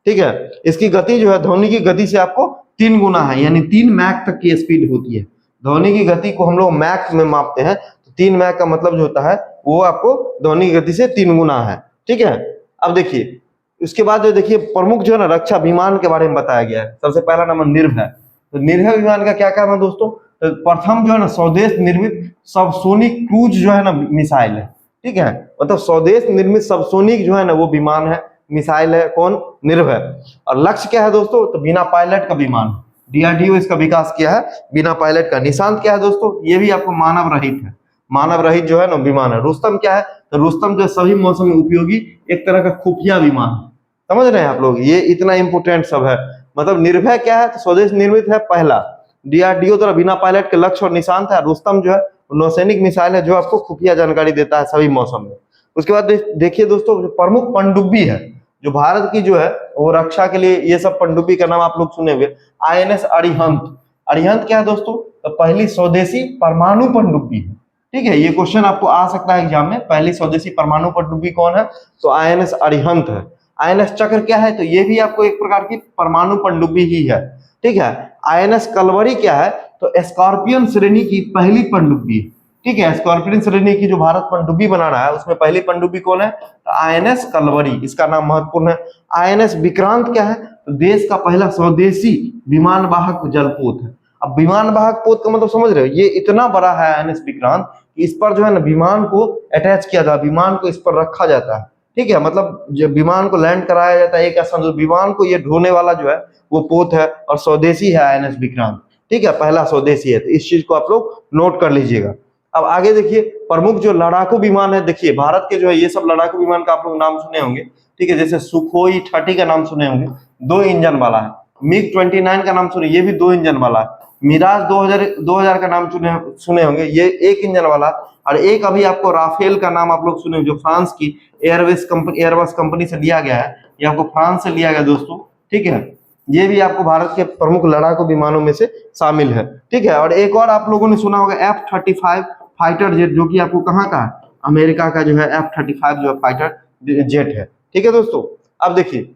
ठीक है, इसकी गति जो है ध्वनि की गति से आपको 3 गुना है, यानी 3 मैक तक की स्पीड होती है। ध्वनि की गति को हम लोग मैक में मापते हैं, तो 3 मैक का मतलब जो होता है वो आपको ध्वनि की गति से 3 गुना है। ठीक है, अब देखिए उसके बाद जो देखिए प्रमुख जो है ना रक्षा विमान के बारे में बताया गया है। सबसे पहला नंबर निर्भय। तो निर्भय विमान का क्या काम है दोस्तों, तो प्रथम जो है ना स्वदेश निर्मित सबसोनिक क्रूज जो है ना मिसाइल है। ठीक है, मतलब स्वदेश निर्मित सबसोनिक जो है ना वो विमान है, मिसाइल है। कौन, निर्भय। और लक्ष्य क्या है दोस्तों, तो बिना पायलट का विमान। डीआरडीओ इसका विकास किया है बिना पायलट का। निशांत क्या है दोस्तों, ये भी आपको मानव रहित है। मानव रहित जो है ना विमान है। रुस्तम क्या है, तो रुस्तम जो सभी मौसम में उपयोगी एक तरह का खुफिया विमान है। समझ रहे हैं आप लोग, ये इतना इंपोर्टेंट सब है। मतलब निर्भय क्या है, तो स्वदेश निर्मित है पहला, डीआरडीओ द्वारा बिना पायलट के लक्ष्य और निशांत है। रुस्तम जो है नौसैनिक मिसाइल है जो आपको खुफिया जानकारी देता है सभी मौसम में। उसके बाद देखिए दोस्तों, जो प्रमुख पनडुब्बी है जो भारत की जो है वो रक्षा के लिए, ये सब पनडुब्बी का नाम आप लोग सुने हुए, आईएनएस अरिहंत। अरिहंत क्या है दोस्तों, तो पहली स्वदेशी परमाणु पनडुब्बी है। ठीक है, ये क्वेश्चन आपको आ सकता है एग्जाम में, पहली स्वदेशी परमाणु पनडुब्बी कौन है, तो आईएनएस अरिहंत है। आईएनएस चक्र क्या है, तो ये भी आपको एक प्रकार की परमाणु पनडुब्बी ही है। ठीक है, आईएनएस कलवरी क्या है, तो स्कॉर्पियन श्रेणी की पहली पनडुब्बी। ठीक है। स्कॉर्पिन श्रेणी की जो भारत पनडुब्बी बना रहा है उसमें पहली पनडुब्बी कौन है? आईएनएस कलवरी, इसका नाम महत्वपूर्ण है। आईएनएस विक्रांत क्या है? तो देश का पहला स्वदेशी विमान वाहक जलपोत है। अब विमान वाहक पोत का मतलब समझ रहे हो, ये इतना बड़ा है आईएनएस विक्रांत कि इस पर जो है ना विमान को अटैच किया जाता है, विमान को इस पर रखा जाता है, ठीक है। मतलब जब विमान को लैंड कराया जाता है एक ऐसा विमान को ये ढोने वाला जो है वो पोत है और स्वदेशी है आईएनएस विक्रांत, ठीक है, पहला स्वदेशी है। तो इस चीज को आप लोग नोट कर लीजिएगा। अब आगे देखिए प्रमुख जो लड़ाकू विमान है, देखिए भारत के जो है ये सब लड़ाकू विमान का आप लोग नाम सुने होंगे, ठीक है। जैसे सुखोई 30 का नाम सुने होंगे, 2 इंजन वाला है। मिग 29 का नाम सुने, ये भी 2 इंजन वाला है। मिराज 2000 का नाम सुने होंगे, ये 1 इंजन वाला। और एक अभी आपको राफेल का नाम आप लोग सुने, जो फ्रांस की एयरबस कंपनी से लिया गया है, ये आपको फ्रांस से लिया गया दोस्तों, ठीक है। ये भी आपको भारत के प्रमुख लड़ाकू विमानों में से शामिल है, ठीक है। और एक और आप लोगों ने सुना होगा F-35 फाइटर जेट, जो कि आपको कहाँ का है? अमेरिका का जो है F-35 जो है फाइटर जेट है, ठीक है दोस्तों। अब देखिए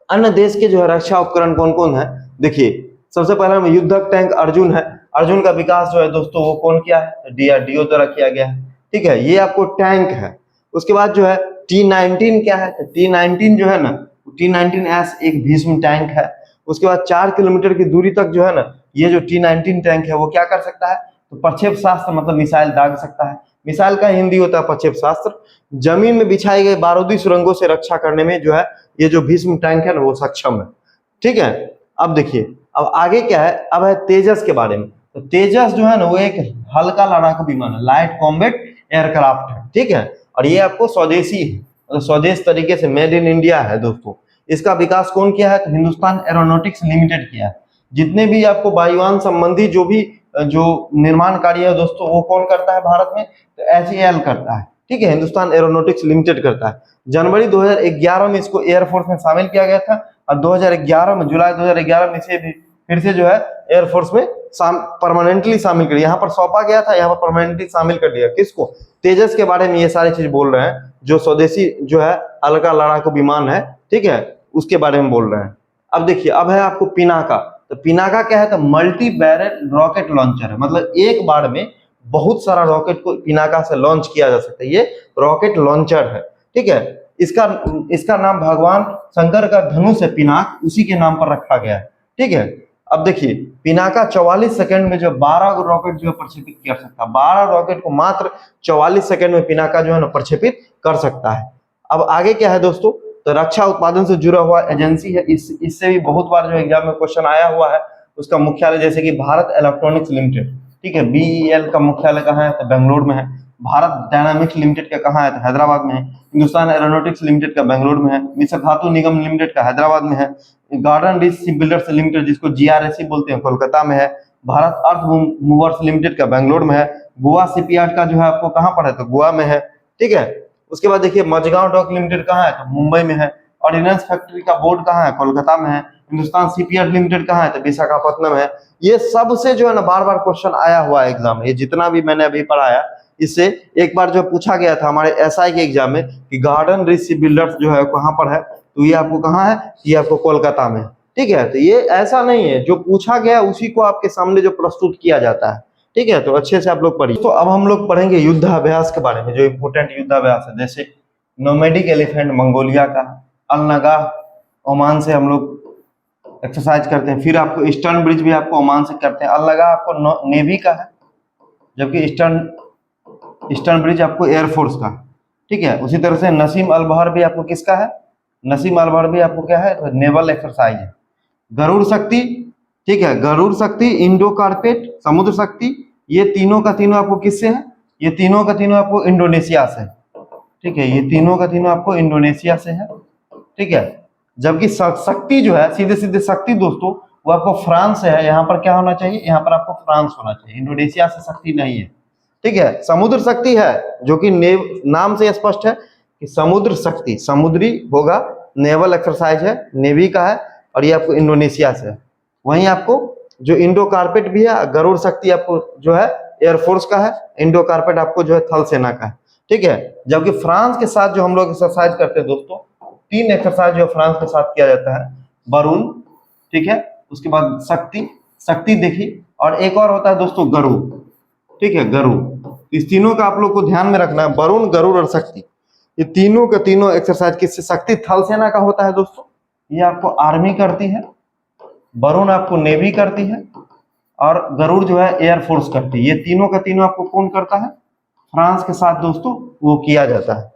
अन्य देश के जो है रक्षा उपकरण कौन कौन है, देखिए सबसे पहला में युद्धक टैंक अर्जुन है। अर्जुन का विकास जो है दोस्तों वो कौन किया है? डीआरडीओ द्वारा किया गया है, ठीक है। ये आपको टैंक है। उसके बाद जो है T-19 क्या है? तो T-19 जो है ना, T-19S एक भीष्म टैंक है। उसके बाद 4 किलोमीटर की दूरी तक जो है ना, ये जो T-19 टैंक है वो क्या कर सकता है? तो प्रक्षेपणास्त्र मतलब मिसाइल दाग सकता है। मिसाइल का हिंदी होता है प्रक्षेपणास्त्र। जमीन में बिछाई गई बारूदी सुरंगों से रक्षा करने में जो है ये जो भीष्म टैंक है ना वो सक्षम है, ठीक है। अब देखिए अब आगे क्या है, अब है तेजस के बारे में। तो तेजस जो है ना वो एक हल्का लड़ाकू विमान है, लाइट कॉम्बैट एयरक्राफ्ट है, ठीक है। और ये आपको स्वदेशी है, तो स्वदेश तरीके से मेड इन इंडिया है दोस्तों। इसका विकास कौन किया है? तो हिंदुस्तान एरोनॉटिक्स लिमिटेड किया है। जितने भी आपको वायुयान संबंधी जो भी जो निर्माण कार्य है दोस्तों वो कौन करता है भारत में? तो HAL करता है, ठीक है, हिंदुस्तान एरोनॉटिक्स लिमिटेड करता है। जनवरी 2011 में इसको एयरफोर्स में शामिल किया गया था और 2011 में जुलाई 2011 में इसे भी फिर से जो है एयरफोर्स में परमानेंटली शामिल कर, यहाँ पर सौंपा गया था, यहाँ पर परमानेंटली शामिल कर दिया। किसको? तेजस के बारे में ये सारी चीज बोल रहे हैं, जो स्वदेशी जो है हल्का लड़ाकू विमान है, ठीक है, उसके बारे में बोल रहे हैं। अब देखिए अब है आपको पिनाका। तो पिनाका क्या है? तो मल्टी बैरल रॉकेट लॉन्चर है, मतलब एक बार में बहुत सारा रॉकेट को पिनाका से लॉन्च किया जा सकता है, ये रॉकेट लॉन्चर है, ठीक है। इसका नाम भगवान शंकर का धनुष है पिनाक, उसी के नाम पर रखा गया है, ठीक है। अब देखिए पिनाका 44 सेकंड में जो 12 रॉकेट जो है प्रक्षेपित कर सकता है, 12 रॉकेट को मात्र 44 सेकंड में पिनाका जो है ना प्रक्षेपित कर सकता है। अब आगे क्या है दोस्तों? तो रक्षा उत्पादन से जुड़ा हुआ एजेंसी है, इससे भी बहुत बार जो एग्जाम में क्वेश्चन आया हुआ है। उसका मुख्यालय जैसे कि भारत इलेक्ट्रॉनिक्स लिमिटेड, ठीक है, BEL का मुख्यालय कहाँ है? तो बेंगलोर में है। भारत डायनामिक्स लिमिटेड का कहाँ है? तो हैदराबाद में है। हिंदुस्तान एरोनॉटिक्स लिमिटेड का बेंगलोर में है। मिश्र धातु निगम लिमिटेड का हैदराबाद में है। Garden rich ship builders limited जिसको GRSC बोलते हैं कोलकाता में है। भारत अर्थ मूवर्स लिमिटेड का बेंगलोर में है। गोवा शिपयार्ड का जो है आपको कहाँ पर है? तो गोवा में है, ठीक है। उसके बाद देखिए मझगांव डॉक लिमिटेड कहाँ है? तो मुंबई में है। ऑर्डिनेंस फैक्ट्री का बोर्ड कहाँ है? कोलकाता में है। हिंदुस्तान शिपयार्ड लिमिटेड कहाँ है? तो विशाखापट्टनम है। ये सबसे जो है ना बार बार क्वेश्चन आया हुआ है एग्जाम में, ये जितना भी मैंने अभी पढ़ाया इससे एक बार जो पूछा गया था हमारे SI के एग्जाम में कि गार्डन रिच शिप बिल्डर्स जो है कहाँ पर है, तो ये आपको कहाँ है? ये आपको कोलकाता में, ठीक है। तो ये ऐसा नहीं है, जो पूछा गया उसी को आपके सामने जो प्रस्तुत किया जाता है, ठीक है। तो अच्छे से आप लोग पढ़िए। तो अब हम लोग पढ़ेंगे युद्धाभ्यास के बारे में, जो इंपोर्टेंट युद्धाभ्यास है, जैसे नोमैडिक एलिफेंट मंगोलिया का, अलनगा ओमान से हम लोग एक्सरसाइज करते हैं। फिर आपको ईस्टर्न ब्रिज भी आपको ओमान से करते हैं। अलनगा आपको नेवी का है, जबकि ईस्टर्न ब्रिज आपको एयरफोर्स का, ठीक है। उसी तरह से नसीम अल बहर भी आपको किसका है? नसीम अल बहर भी आपको क्या है? तो नेवल एक्सरसाइज है। गरुड़ शक्ति, ठीक है, गरुड़ शक्ति, इंडो कारपेट, समुद्र शक्ति, ये तीनों का तीनों आपको किससे है? ये तीनों का तीनों आपको इंडोनेशिया से, ठीक है, ये तीनों का तीनों आपको इंडोनेशिया से है, ठीक है। जबकि शक्ति जो है सीधे सीधे शक्ति दोस्तों वो आपको फ्रांस से है। यहाँ पर क्या होना चाहिए? यहाँ पर आपको फ्रांस होना चाहिए, इंडोनेशिया से शक्ति नहीं है, ठीक है। समुद्र शक्ति है, जो कि नाम से स्पष्ट है कि समुद्र शक्ति, समुद्री होगा, नेवल एक्सरसाइज है, नेवी का है, और ये आपको इंडोनेशिया से है। वहीं आपको जो इंडो कारपेट भी है, गरुड़ शक्ति आपको जो है एयरफोर्स का है, इंडो कारपेट आपको जो है थल सेना का है, ठीक है। जबकि फ्रांस के साथ जो हम लोग एक्सरसाइज करते हैं दोस्तों, 3 एक्सरसाइज जो फ्रांस के साथ किया जाता है, वरुण, ठीक है, उसके बाद शक्ति देखिए, और एक और होता है दोस्तों गरुड़, ठीक है, गरुड़। इस तीनों का आप लोग को ध्यान में रखना है, वरुण, गरुड़ और शक्ति। ये तीनों के तीनों एक्सरसाइज किससे? शक्ति थल सेना का होता है दोस्तों, ये आपको आर्मी करती है, वरुण आपको नेवी करती है, और गरुड़ जो है एयरफोर्स करती है। ये तीनों का तीनों आपको कौन करता है? फ्रांस के साथ दोस्तों वो किया जाता है,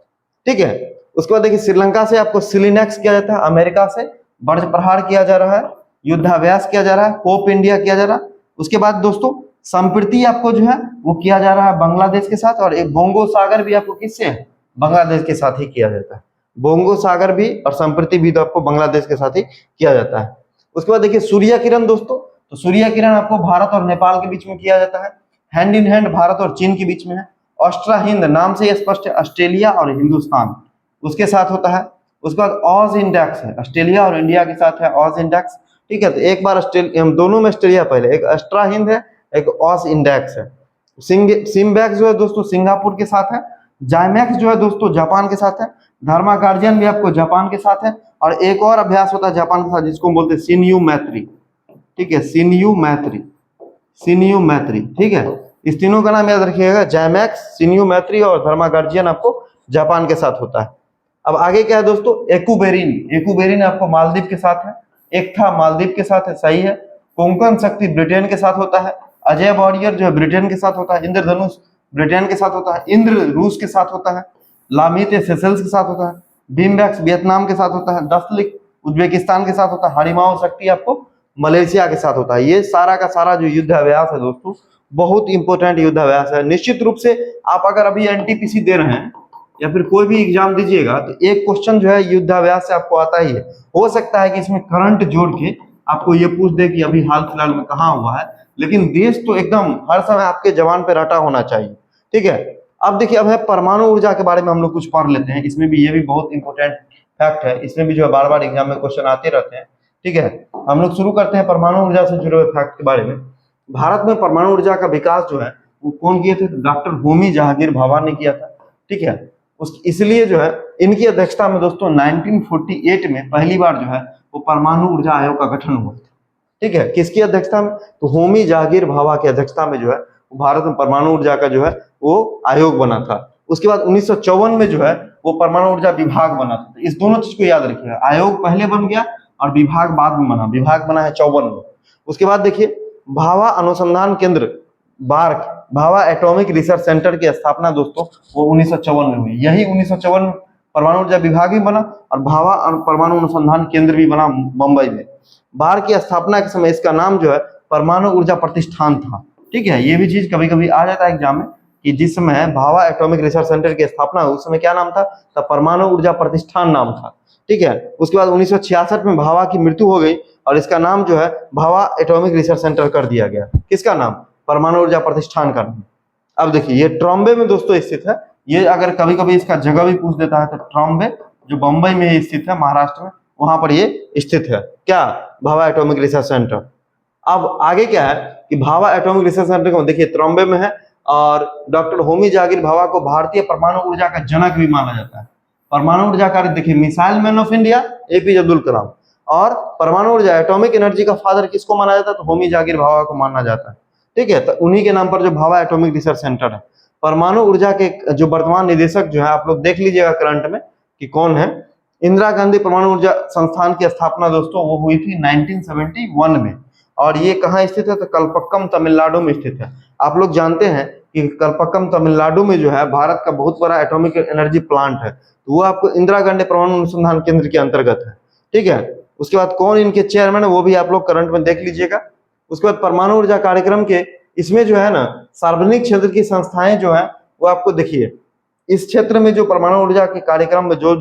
ठीक है। उसके बाद देखिए श्रीलंका से आपको सिलिनेक्स किया जाता है, अमेरिका से बर्ज प्रहार किया जा रहा है, युद्धाभ्यास किया जा रहा है, होप इंडिया किया जा रहा है। उसके बाद दोस्तों संप्रति आपको जो है वो किया जा रहा है बांग्लादेश के साथ, और एक बोंगो सागर भी आपको किससे है? बांग्लादेश के साथ ही किया जाता है। बोंगो सागर भी और संप्रति भी तो आपको बांग्लादेश के साथ ही किया जाता है। उसके बाद देखिए सूर्य किरण दोस्तों, तो सूर्य किरण आपको भारत और नेपाल के बीच में किया जाता है, हैंड इन हैंड भारत और चीन के बीच में है। ऑस्ट्रा हिंद नाम से स्पष्ट है, ऑस्ट्रेलिया और हिंदुस्तान उसके साथ होता है। उसके बाद ऑज इंडेक्स है, ऑस्ट्रेलिया और इंडिया के साथ है ऑज इंडेक्स, ठीक है। तो एक बार दोनों में ऑस्ट्रेलिया पहले, एक ऑस्ट्रा हिंद है, एक ऑज इंडेक्स है। सिम्बैक्स जो है दोस्तों सिंगापुर के साथ है, जाइमैक्स जो है दोस्तों जापान के साथ है, धर्मा गार्जियन भी आपको जापान के साथ है, और एक और अभ्यास होता है जापान के साथ जिसको बोलते हैं सिन्यू मैत्री, ठीक है, सिन्यू मैत्री, सिन्यू मैत्री, ठीक है। इस तीनों का नाम याद रखिएगा, जाइमैक्स, सिन्यू मैत्री और धर्मा गार्जियन आपको जापान के साथ होता है। अब आगे क्या है दोस्तों? एक्यूबेरिन, एक्यूबेरिन आपको मालदीव के साथ है, एक था मालदीव के साथ है, सही है। कोंकण शक्ति ब्रिटेन के साथ होता है, अजय वॉरियर जो है ब्रिटेन के साथ होता है, इंद्रधनुष ब्रिटेन के साथ होता है, इंद्र रूस के साथ होता है, लामित सेशल्स के साथ होता है, बीमबैक्स वियतनाम के साथ होता है, दस्तलिक उज्बेकिस्तान के साथ होता है, हरिमाओ शक्ति आपको मलेशिया के साथ होता है। ये सारा का सारा जो युद्धाभ्यास है दोस्तों बहुत इंपॉर्टेंट युद्धाभ्यास है। निश्चित रूप से आप अगर अभी एनटीपीसी दे रहे हैं या फिर कोई भी एग्जाम दीजिएगा तो एक क्वेश्चन जो है युद्धाभ्यास से आपको आता ही है। हो सकता है कि इसमें करंट जोड़ के आपको ये पूछ दे कि अभी हाल फिलहाल में कहाँ हुआ है, लेकिन देश तो एकदम हर समय आपके जवान पे रटा होना चाहिए, ठीक है। अब देखिए अब है परमाणु ऊर्जा के बारे में हम लोग कुछ पढ़ लेते हैं, इसमें भी ये भी बहुत इंपॉर्टेंट फैक्ट है, इसमें भी जो है बार बार एग्जाम में क्वेश्चन आते रहते हैं, ठीक है। हम लोग शुरू करते हैं परमाणु ऊर्जा से जुड़े हुए फैक्ट के बारे में। भारत में परमाणु ऊर्जा का विकास जो है वो कौन किए थे? डॉक्टर होमी जहांगीर भाभा ने किया था, ठीक है। इसलिए जो है इनकी अध्यक्षता में दोस्तों 1948 में पहली बार जो है वो परमाणु ऊर्जा आयोग का गठन हुआ था, ठीक है। किसकी अध्यक्षता में? तो होमी जहांगीर भाभा की अध्यक्षता में जो है भारत में परमाणु ऊर्जा का जो है वो आयोग बना था। उसके बाद 1954 में जो है वो परमाणु ऊर्जा विभाग बना था। तो इस दोनों चीज को याद रखिएगा, आयोग पहले बन गया और विभाग बाद में बना, विभाग बना है 54 में। उसके बाद देखिए भाभा अनुसंधान केंद्र BARC, Bhabha atomic research centre की स्थापना दोस्तों वो 1954 में हुई। यही 1954 में परमाणु ऊर्जा विभाग भी बना और भाभा परमाणु अनुसंधान केंद्र भी बना मुंबई में। बार्क की स्थापना के समय इसका नाम जो है परमाणु ऊर्जा प्रतिष्ठान था, ठीक है। ये भी चीज कभी कभी आ जाता है एग्जाम में कि जिस समय भाभा एटॉमिक रिसर्च सेंटर की स्थापना हुई उस समय क्या नाम था? तब परमाणु ऊर्जा प्रतिष्ठान नाम था, ठीक है। उसके बाद 1966 में भाभा की मृत्यु हो गई और इसका नाम जो है भाभा एटॉमिक रिसर्च सेंटर कर दिया गया। किसका नाम? परमाणु ऊर्जा प्रतिष्ठान का नाम। अब देखिए ये ट्रॉम्बे में दोस्तों स्थित है, ये अगर कभी कभी इसका जगह भी पूछ देता है तो ट्रॉम्बे जो बंबई में स्थित है महाराष्ट्र में, वहां पर ये स्थित है। क्या? Bhabha atomic research centre. अब आगे क्या है कि भाभा एटॉमिक रिसर्च सेंटर को देखिए ट्रॉम्बे में है और डॉक्टर होमी जहांगीर भाभा को भारतीय परमाणु ऊर्जा का जनक भी माना जाता है। परमाणु ऊर्जा कार्य देखिए missile man of India APJ Abdul Kalam, और परमाणु ऊर्जा एटॉमिक एनर्जी का फादर किसको माना जाता है? तो होमी जहांगीर भाभा को माना जाता है, ठीक है। तो उन्हीं के नाम पर जो भाभा एटॉमिक रिसर्च सेंटर है। परमाणु ऊर्जा के जो वर्तमान निदेशक जो है आप लोग देख लीजिएगा करंट में कि कौन है। इंदिरा गांधी परमाणु ऊर्जा संस्थान की स्थापना दोस्तों वो हुई थी 1971 में, और ये कहाँ स्थित है? तो कलपक्कम तमिलनाडु में स्थित है। आप लोग जानते हैं कि कलपक्कम तमिलनाडु में जो है भारत का बहुत बड़ा एटॉमिक एनर्जी प्लांट है, तो वो आपको इंदिरा गांधी परमाणु अनुसंधान केंद्र के अंतर्गत है, ठीक है। उसके बाद कौन इनके चेयरमैन है वो भी आप लोग करंट में देख लीजिएगा। उसके बाद परमाणु ऊर्जा कार्यक्रम के इसमें जो है ना सार्वजनिक क्षेत्र की संस्थाएं जो है वो आपको देखिए इस क्षेत्र में जो परमाणु ऊर्जा के कार्यक्रम में जो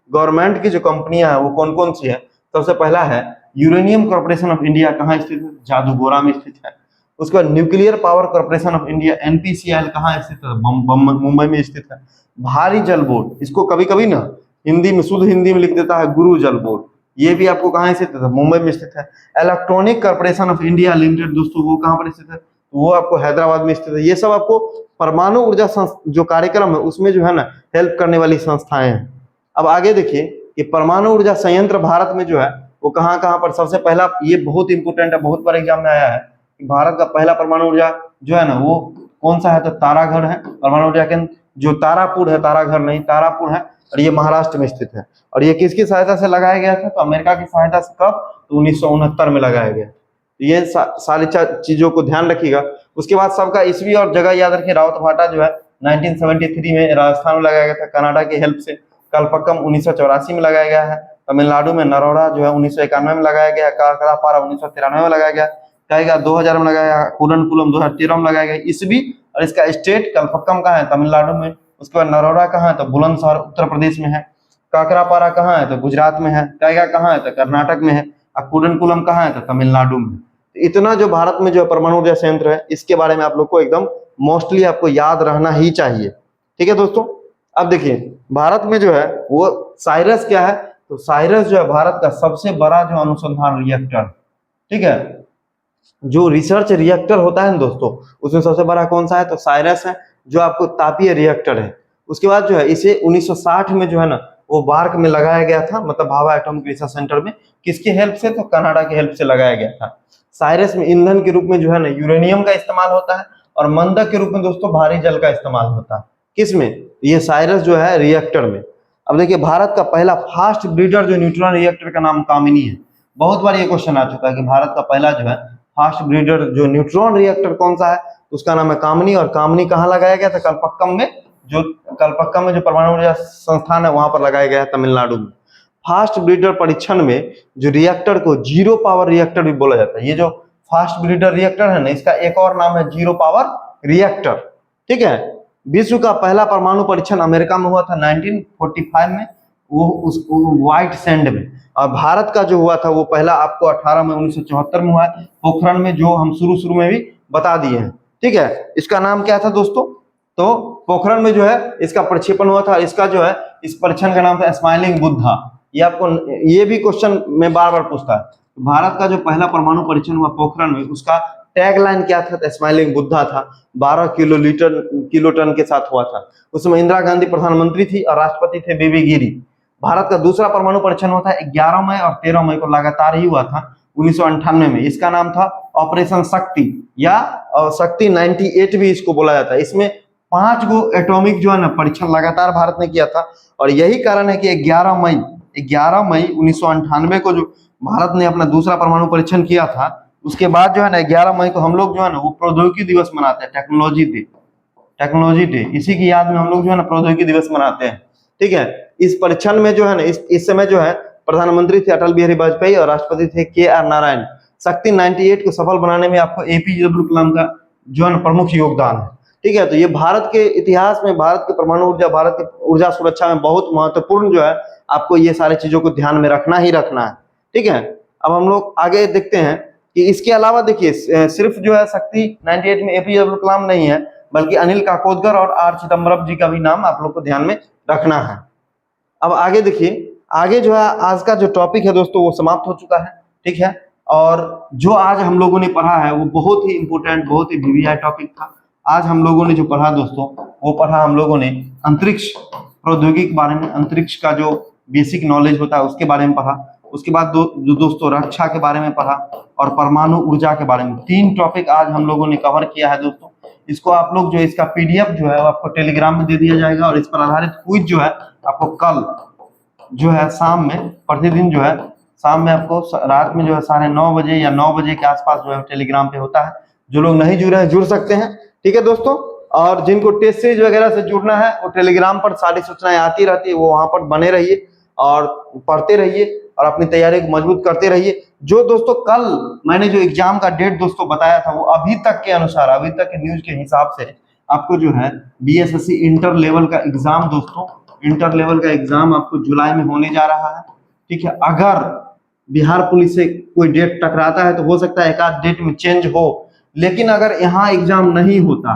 गवर्नमेंट की जो कंपनियां हैं वो कौन कौन सी है? सबसे पहला है यूरेनियम कॉर्पोरेशन ऑफ इंडिया, कहाँ स्थित है? जादूगोरा में स्थित है। उसके बाद nuclear power corporation of India NPCI कहाँ स्थित है? मुंबई में स्थित है। भारी जल बोर्ड, इसको कभी कभी ना हिंदी में शुद्ध हिंदी में लिख देता है गुरु जल बोर्ड, ये भी आपको कहाँ स्थित है? मुंबई में स्थित है। Electronic corporation of India limited दोस्तों वो कहाँ पर स्थित है? वो आपको हैदराबाद में स्थित है। ये सब आपको परमाणु ऊर्जा जो कार्यक्रम है उसमें जो है ना हेल्प करने वाली संस्थाएं हैं। अब आगे देखिए कि परमाणु ऊर्जा संयंत्र भारत में जो है वो कहाँ कहाँ पर? सबसे पहला, ये बहुत इंपोर्टेंट है, बहुत बार एग्जाम में आया है कि भारत का पहला परमाणु ऊर्जा जो है ना वो कौन सा है तो तारागढ़ है। परमाणु ऊर्जा केंद्र जो तारापुर है, तारागढ़ नहीं तारापुर है, और ये महाराष्ट्र में स्थित है। और ये किसकी सहायता से लगाया गया था तो अमेरिका की सहायता से, कब तो 1969 में लगाया गया। ये सारी चीजों को ध्यान रखिएगा। उसके बाद सबका ईस्वी और जगह याद रखिए। रावत भाटा जो है 1973 में राजस्थान में लगाया गया था कनाडा की हेल्प से। कलपक्कम 1984 में लगाया गया है। तमिलनाडु में नरोड़ा जो है 1991 में लगाया गया। काकरापारा 1993 में लगाया गया। कहेगा 2000 में लगाया गया। कुडनकुलम 2013 में लगाया गया ईस्वी। और इसका स्टेट कलपक्कम कहाँ है तमिलनाडु में। उसके बाद नरोड़ा कहाँ है तो बुलंदशहर उत्तर प्रदेश में है। काकरापारा कहाँ है तो गुजरात में है। कहेगा कहाँ है तो कर्नाटक में है। और कुडनकुलम कहाँ है तो तमिलनाडु में। इतना जो भारत में जो परमाणु ऊर्जा संयंत्र है इसके बारे में आप लोग को एकदम मोस्टली आपको याद रहना ही चाहिए। ठीक है दोस्तों। अब देखिए भारत में जो है वो साइरस क्या है तो साइरस जो है भारत का सबसे बड़ा जो अनुसंधान रिएक्टर, ठीक है, जो रिसर्च रिएक्टर होता है ना दोस्तों, उसमें सबसे बड़ा कौन सा है तो साइरस है, जो आपको तापीय रिएक्टर है। उसके बाद जो है इसे 1960 में जो है ना वो बार्क में लगाया गया था, मतलब भाभा एटॉमिक रिसर्च सेंटर में। किसकी हेल्प से तो कनाडा की हेल्प से लगाया गया था। साइरस में ईंधन के रूप में जो है ना यूरेनियम का इस्तेमाल होता है, और मंदक के रूप में दोस्तों भारी जल का इस्तेमाल होता है। किसमें ये साइरस जो है रिएक्टर में। अब देखिए भारत का पहला फास्ट ब्रीडर जो न्यूट्रॉन रिएक्टर का नाम कामिनी है। बहुत बार ये क्वेश्चन आ चुका है कि भारत का पहला जो है फास्ट ब्रीडर जो न्यूट्रॉन रिएक्टर कौन सा है, उसका नाम है कामिनी। और कामिनी कहाँ लगाया गया था कलपक्कम में, जो कलपक्कम में जो परमाणु ऊर्जा संस्थान है वहां पर लगाया गया है तमिलनाडु में। फास्ट ब्रीडर परीक्षण में जो रिएक्टर को जीरो पावर रिएक्टर भी बोला जाता है। ये जो फास्ट ब्रीडर रिएक्टर है ना इसका एक और नाम है जीरो पावर रिएक्टर। ठीक है। विश्व का पहला परमाणु परीक्षण अमेरिका में हुआ था 1945 में, वो उस व्हाइट सैंड में। और भारत का जो हुआ था वो पहला आपको 18 में 1974 में हुआ है पोखरण में, जो हम शुरू में भी बता दिए हैं। ठीक है। इसका नाम क्या था दोस्तों तो पोखरण में जो है इसका प्रक्षेपण हुआ था। इसका जो है इस परीक्षण का नाम था स्माइलिंग बुद्धा। ये आपको ये भी क्वेश्चन में बार बार पूछता है। भारत का जो पहला परमाणु परीक्षण हुआ पोखरण में, उसका टैगलाइन क्या था तो स्माइलिंग बुद्धा था। 12 किलोटन के साथ हुआ था। उसमें इंदिरा गांधी प्रधानमंत्री थी और राष्ट्रपति थे बीबी गिरी। भारत का दूसरा परमाणु परीक्षण हुआ था 11 मई और 13 मई को लगातार ही हुआ था 1998 में। इसका नाम था ऑपरेशन शक्ति या शक्ति 98 भी इसको बोला जाता है। इसमें 5 गो एटॉमिक जो है ना परीक्षण लगातार भारत ने किया था। और यही कारण है कि 11 मई 1998 को जो भारत ने अपना दूसरा परमाणु परीक्षण किया था, उसके बाद जो है ना 11 मई को हम लोग जो है ना वो प्रौद्योगिकी दिवस मनाते हैं, टेक्नोलॉजी डे। इसी की याद में हम लोग जो है ना प्रौद्योगिकी दिवस मनाते हैं। ठीक है। इस परीक्षण में जो है ना इस समय जो है प्रधानमंत्री थे अटल बिहारी वाजपेयी और राष्ट्रपति थे KR नारायण। शक्ति 98 को सफल बनाने में आपको APJ अब्दुल कलाम का जो है ना प्रमुख योगदान है। ठीक है। तो ये भारत के इतिहास में, भारत के परमाणु ऊर्जा, भारत की ऊर्जा सुरक्षा में बहुत महत्वपूर्ण जो है, आपको ये सारी चीजों को ध्यान में रखना ही रखना है। ठीक है। अब हम लोग आगे देखते हैं कि इसके अलावा देखिए सिर्फ जो है शक्ति 98 में APJ अब्दुल कलाम नहीं है, बल्कि अनिल काकोदकर और R चिदम्बरम जी का भी नाम आप लोग को ध्यान में रखना है। अब आगे देखिए, आगे जो है आज का जो टॉपिक है दोस्तों वो समाप्त हो चुका है। ठीक है। और जो आज हम लोगों ने पढ़ा है वो बहुत ही इंपोर्टेंट, बहुत ही VVI टॉपिक था। आज हम लोगों ने जो पढ़ा दोस्तों वो पढ़ा हम लोगों ने अंतरिक्ष प्रौद्योगिकी के बारे में, अंतरिक्ष का जो बेसिक नॉलेज होता है उसके बारे में पढ़ा। उसके बाद जो दोस्तों रक्षा के बारे में पढ़ा और परमाणु ऊर्जा के बारे में। 3 टॉपिक आज हम लोगों ने कवर किया है दोस्तों। इसको आप लोग जो इसका PDF जो है वो आपको टेलीग्राम में दे दिया जाएगा, और इस पर आधारित क्विज जो है आपको कल जो है शाम में, प्रतिदिन जो है शाम में आपको रात में जो है 9:30 बजे या 9 बजे के आसपास जो है टेलीग्राम पे होता है। जो लोग नहीं जुड़े हैं जुड़ सकते हैं। ठीक है दोस्तों। और जिनको टेस्ट सीरीज वगैरह से जुड़ना है वो टेलीग्राम पर सारी सूचनाएं आती रहती है, वो वहां पर बने रहिए और पढ़ते रहिए और अपनी तैयारी को मजबूत करते रहिए। जो दोस्तों कल मैंने जो एग्जाम का डेट दोस्तों बताया था वो अभी तक के अनुसार, अभी तक के न्यूज के हिसाब से आपको जो है BSSC इंटर लेवल का एग्जाम दोस्तों, इंटर लेवल का एग्जाम आपको जुलाई में होने जा रहा है। ठीक है। अगर बिहार पुलिस से कोई डेट टकराता है तो हो सकता है एक आध डेट में चेंज हो, लेकिन अगर यहाँ एग्जाम नहीं होता,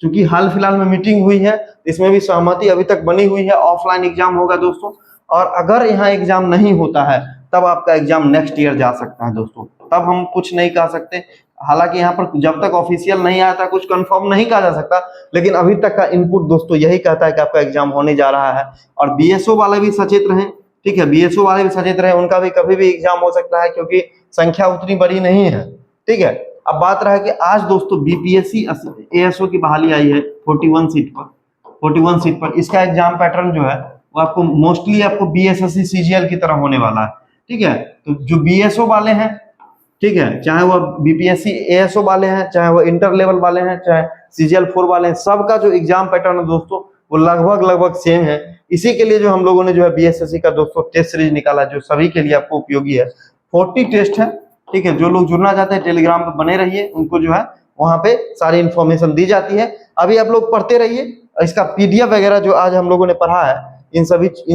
क्योंकि हाल फिलहाल में मीटिंग हुई है, इसमें भी सहमति अभी तक बनी हुई है, ऑफलाइन एग्जाम होगा दोस्तों। और अगर यहाँ एग्जाम नहीं होता है तब आपका एग्जाम नेक्स्ट ईयर जा सकता है दोस्तों, तब हम कुछ नहीं कह सकते। हालांकि यहाँ पर जब तक ऑफिशियल नहीं आता कुछ कंफर्म नहीं कहा जा सकता, लेकिन अभी तक का इनपुट दोस्तों यही कहता है कि आपका एग्जाम होने जा रहा है। और BSO वाले भी सचेत रहें। ठीक है। BSO वाले भी सचेत रहें, उनका भी कभी भी एग्जाम हो सकता है, क्योंकि संख्या उतनी बड़ी नहीं है। ठीक है। अब बात रहा कि आज दोस्तों बीपीएससी एएसओ की बहाली आई है 41 सीट पर इसका एग्जाम पैटर्न जो है वो आपको मोस्टली आपको बीएसएससी सीजीएल की तरह होने वाला है। ठीक है, तो जो बीएसओ वाले हैं, ठीक है, चाहे वो बीपीएससी एएसओ वाले हैं, चाहे वो इंटर लेवल वाले हैं, चाहे सीजीएल 4 वाले हैं, सबका जो एग्जाम पैटर्न है दोस्तों वो लगभग सेम है। इसी के लिए जो हम लोगों ने जो है बीएसएससी का दोस्तों टेस्ट सीरीज निकाला जो सभी के लिए आपको उपयोगी है। 40 टेस्ट है। ठीक है, जो लोग जुड़ना चाहते हैं टेलीग्राम पे बने रहिए, उनको जो है वहां पे सारी इंफॉर्मेशन दी जाती है। अभी आप लोग पढ़ते रहिए, इसका पीडीएफ वगैरह जो आज हम लोगों ने पढ़ा है इन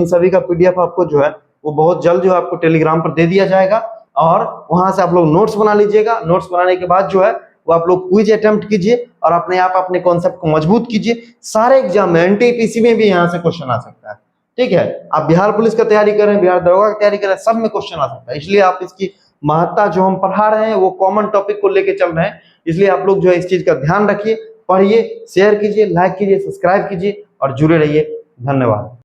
सभी का पीडीएफ आपको जो है वो बहुत जल्द जो है आपको टेलीग्राम पर दे दिया जाएगा और वहां से आप लोग नोट्स बना लीजिएगा। नोट्स बनाने के बाद जो है वो आप लोग क्विज अटेम्प्ट कीजिए और अपने आप अपने कॉन्सेप्ट को मजबूत कीजिए। सारे एग्जाम में एनटीपीसी में भी यहाँ से क्वेश्चन आ सकता है। ठीक है, आप बिहार पुलिस का तैयारी कर रहे हैं, बिहार दरोगा की तैयारी कर रहे हैं, सब में क्वेश्चन आ सकता है। इसलिए आप इसकी महत्ता जो हम पढ़ा रहे हैं वो कॉमन टॉपिक को लेके चल रहे हैं, इसलिए आप लोग जो है इस चीज का ध्यान रखिए, पढ़िए, शेयर कीजिए, लाइक कीजिए, सब्सक्राइब कीजिए और जुड़े रहिए। धन्यवाद।